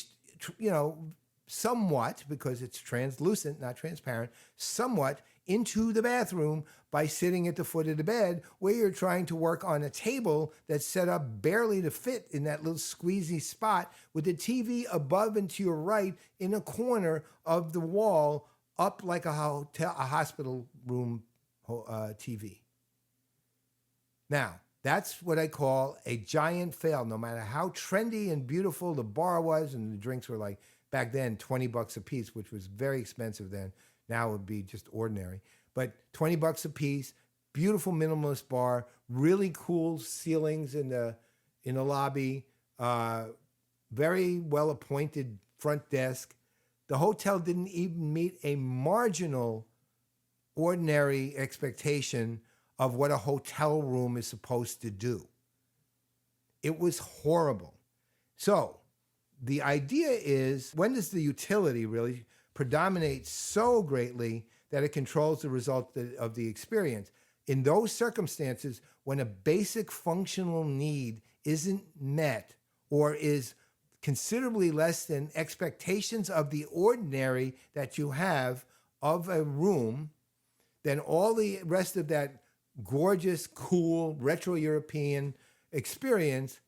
somewhat, because it's translucent, not transparent, somewhat into the bathroom by sitting at the foot of the bed where you're trying to work on a table that's set up barely to fit in that little squeezy spot with the TV above and to your right in a corner of the wall up like a hospital room TV. Now, that's what I call a giant fail. No matter how trendy and beautiful the bar was, and the drinks were like, back then, $20 a piece, which was very expensive then. Now it would be just ordinary. But $20 a piece, beautiful minimalist bar, really cool ceilings in the lobby, very well appointed front desk. The hotel didn't even meet a marginal ordinary expectation of what a hotel room is supposed to do. It was horrible. So the idea is, when does the utility really predominate so greatly that it controls the result of the experience? In those circumstances, when a basic functional need isn't met or is considerably less than expectations of the ordinary that you have of a room, then all the rest of that gorgeous, cool, retro European experience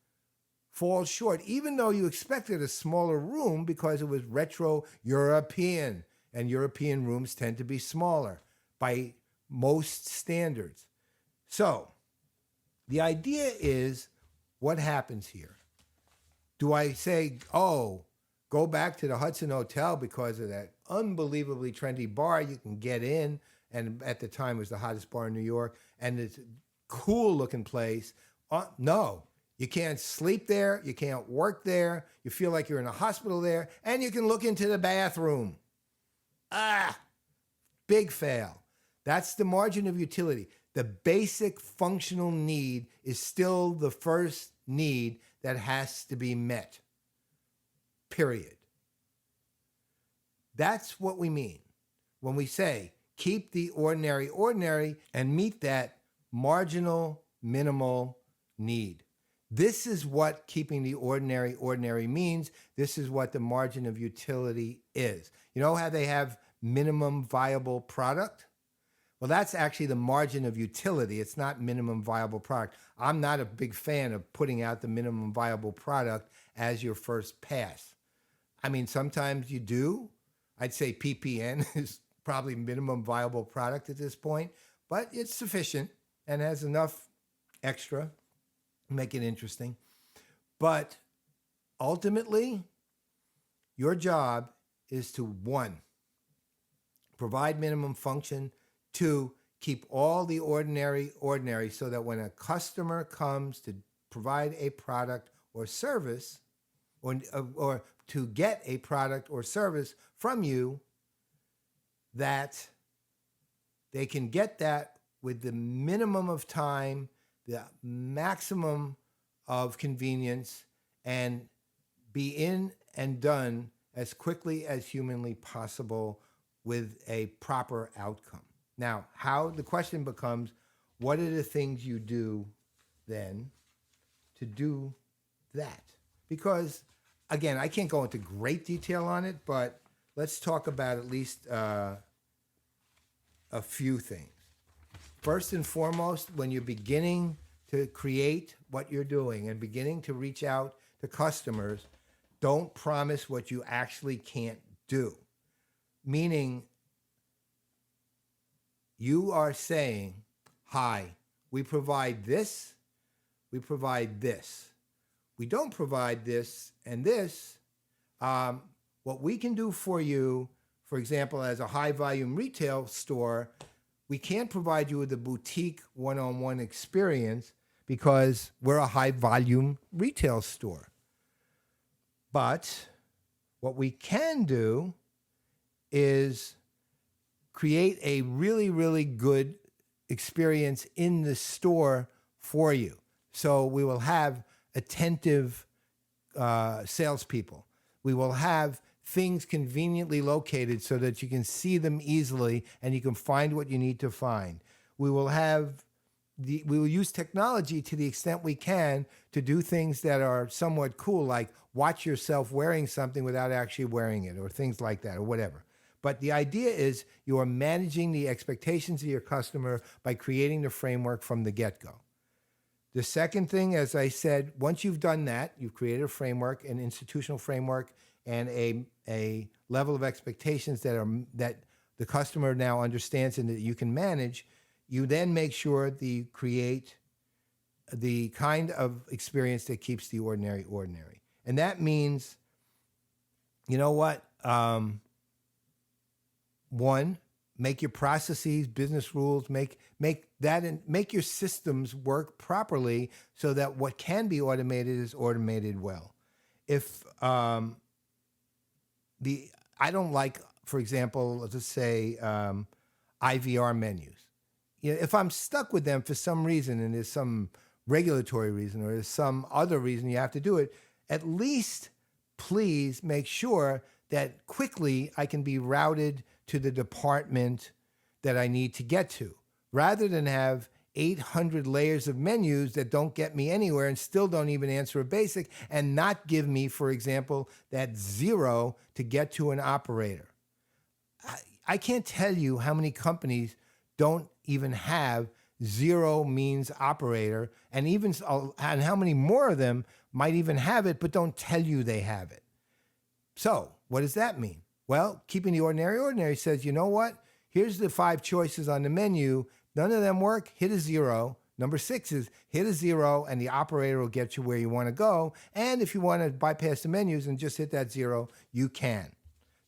falls short, even though you expected a smaller room because it was retro European, and European rooms tend to be smaller by most standards. So the idea is, what happens here? Do I say, oh, go back to the Hudson Hotel because of that unbelievably trendy bar you can get in, and at the time it was the hottest bar in New York, and it's a cool looking place? No. You can't sleep there. You can't work there. You feel like you're in a hospital there. And you can look into the bathroom. Big fail. That's the margin of utility. The basic functional need is still the first need that has to be met. Period. That's what we mean when we say keep the ordinary ordinary and meet that marginal minimal need. This is what keeping the ordinary ordinary means. This is what the margin of utility is. You know how they have minimum viable product? Well, that's actually the margin of utility. It's not minimum viable product. I'm not a big fan of putting out the minimum viable product as your first pass. I mean, sometimes you do. I'd say PPN is probably minimum viable product at this point, but it's sufficient and has enough extra. Make it interesting. But ultimately, your job is to, 1, provide minimum function, 2, keep all the ordinary ordinary, so that when a customer comes to provide a product or service, or to get a product or service from you, that they can get that with the minimum of time, the maximum of convenience, and be in and done as quickly as humanly possible with a proper outcome. Now, the question becomes, what are the things you do then to do that? Because, again, I can't go into great detail on it, but let's talk about at least a few things. First and foremost, when you're beginning to create what you're doing and beginning to reach out to customers, don't promise what you actually can't do. Meaning, you are saying, hi, we provide this, we provide this. We don't provide this and this. What we can do for you, for example, as a high volume retail store, we can't provide you with a boutique one-on-one experience because we're a high volume retail store. But what we can do is create a really, really good experience in the store for you. So we will have attentive salespeople. We will have things conveniently located so that you can see them easily and you can find what you need to find. We will use technology to the extent we can to do things that are somewhat cool, like watch yourself wearing something without actually wearing it, or things like that, or whatever. But the idea is you are managing the expectations of your customer by creating the framework from the get-go. The second thing, as I said, once you've done that, you've created a framework, an institutional framework, and a level of expectations that the customer now understands and that you can manage. You then make sure that you create the kind of experience that keeps the ordinary ordinary. And that means, you know what? One, make your processes, business rules, make that and make your systems work properly so that what can be automated is automated well. If I don't like, for example, let's just say IVR menus. You know, if I'm stuck with them for some reason, and there's some regulatory reason or there's some other reason you have to do it, at least please make sure that quickly I can be routed to the department that I need to get to, rather than have 800 layers of menus that don't get me anywhere and still don't even answer a basic, and not give me, for example, that 0 to get to an operator. I can't tell you how many companies don't even have 0 means operator, and how many more of them might even have it but don't tell you they have it. So what does that mean? Well, keeping the ordinary ordinary says, you know what? Here's the 5 choices on the menu. None of them work. Hit a 0. Number 6 is hit a 0, and the operator will get you where you want to go. And if you want to bypass the menus and just hit that 0, you can.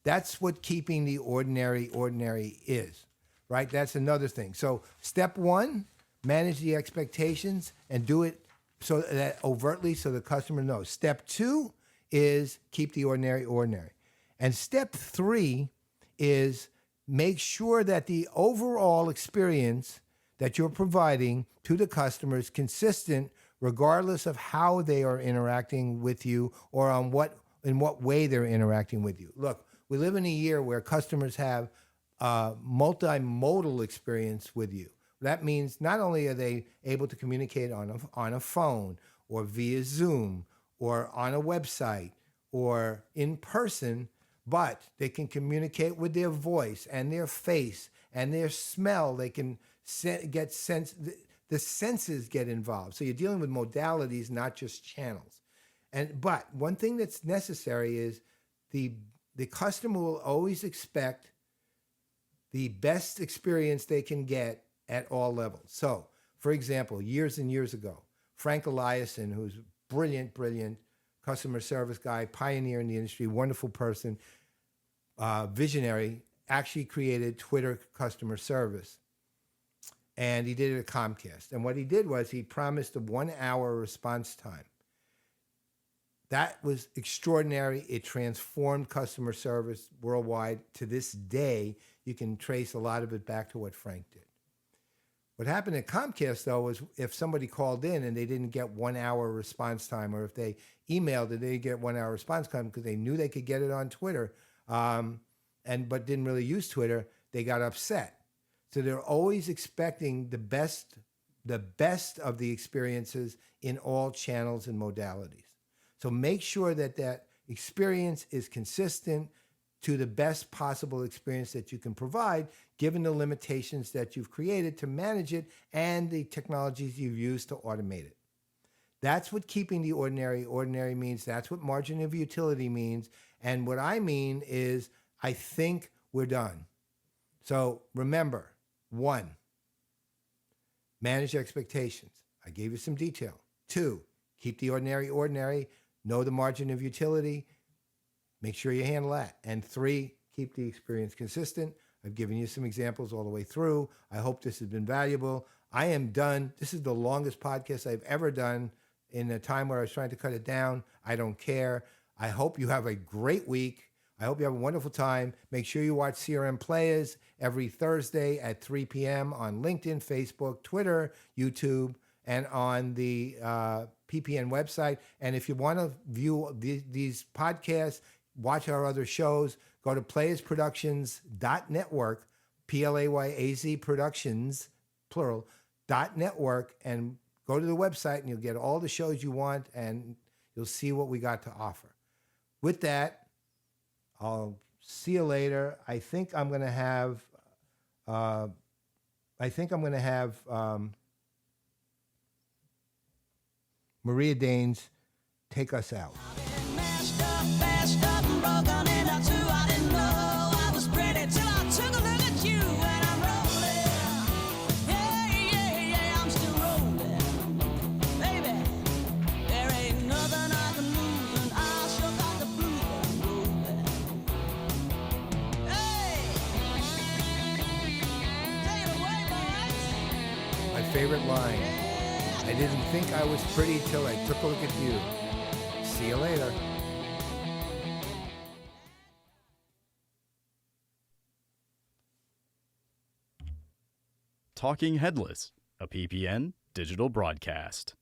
That's what keeping the ordinary ordinary is, right? That's another thing. So step 1, manage the expectations and do it so that overtly so the customer knows. Step 2 is keep the ordinary ordinary. And step 3 is make sure that the overall experience that you're providing to the customer is consistent regardless of how they are interacting with you or in what way they're interacting with you. Look, we live in a year where customers have a multimodal experience with you. That means not only are they able to communicate on a phone or via Zoom or on a website or in person, but they can communicate with their voice and their face and their smell. They can get the senses get involved. So you're dealing with modalities, not just channels. But one thing that's necessary is the customer will always expect the best experience they can get at all levels. So, for example, years and years ago, Frank Eliason, who's a brilliant customer service guy, pioneer in the industry, wonderful person, visionary, actually created Twitter customer service. And he did it at Comcast. And what he did was he promised a 1-hour response time. That was extraordinary. It transformed customer service worldwide. To this day, you can trace a lot of it back to what Frank did. What happened at Comcast, though, was if somebody called in and they didn't get 1-hour response time, or if they emailed and they didn't get 1-hour response time because they knew they could get it on Twitter, but didn't really use Twitter, they got upset. So they're always expecting the best of the experiences in all channels and modalities. So make sure that experience is consistent to the best possible experience that you can provide, given the limitations that you've created to manage it and the technologies you've used to automate it. That's what keeping the ordinary ordinary means. That's what margin of utility means. And what I mean is, I think we're done. So remember, 1, manage expectations. I gave you some detail. 2, keep the ordinary ordinary. Know the margin of utility. Make sure you handle that. And 3, keep the experience consistent. I've given you some examples all the way through. I hope this has been valuable. I am done. This is the longest podcast I've ever done in a time where I was trying to cut it down. I don't care. I hope you have a great week. I hope you have a wonderful time. Make sure you watch CRM Playaz every Thursday at 3 p.m. on LinkedIn, Facebook, Twitter, YouTube, and on the PPN website. And if you want to view these podcasts, watch our other shows, go to playazproductions.network, Playaz Productions, plural, .network, and go to the website and you'll get all the shows you want and you'll see what we got to offer. With that, I'll see you later. I think I'm going to have Maria Danes take us out. Mashed up, bashed up, and broken into two. I didn't know I was pretty till I took a look at you, and I'm rolling. Yeah, yeah, yeah, I'm still rolling. Baby, there ain't nothing I can lose, and I'll sure got the blues. I'm rolling. Hey, take it away, boys. My favorite line. I didn't think I was pretty till I took a look at you. See you later. Talking Headless, a PPN digital broadcast.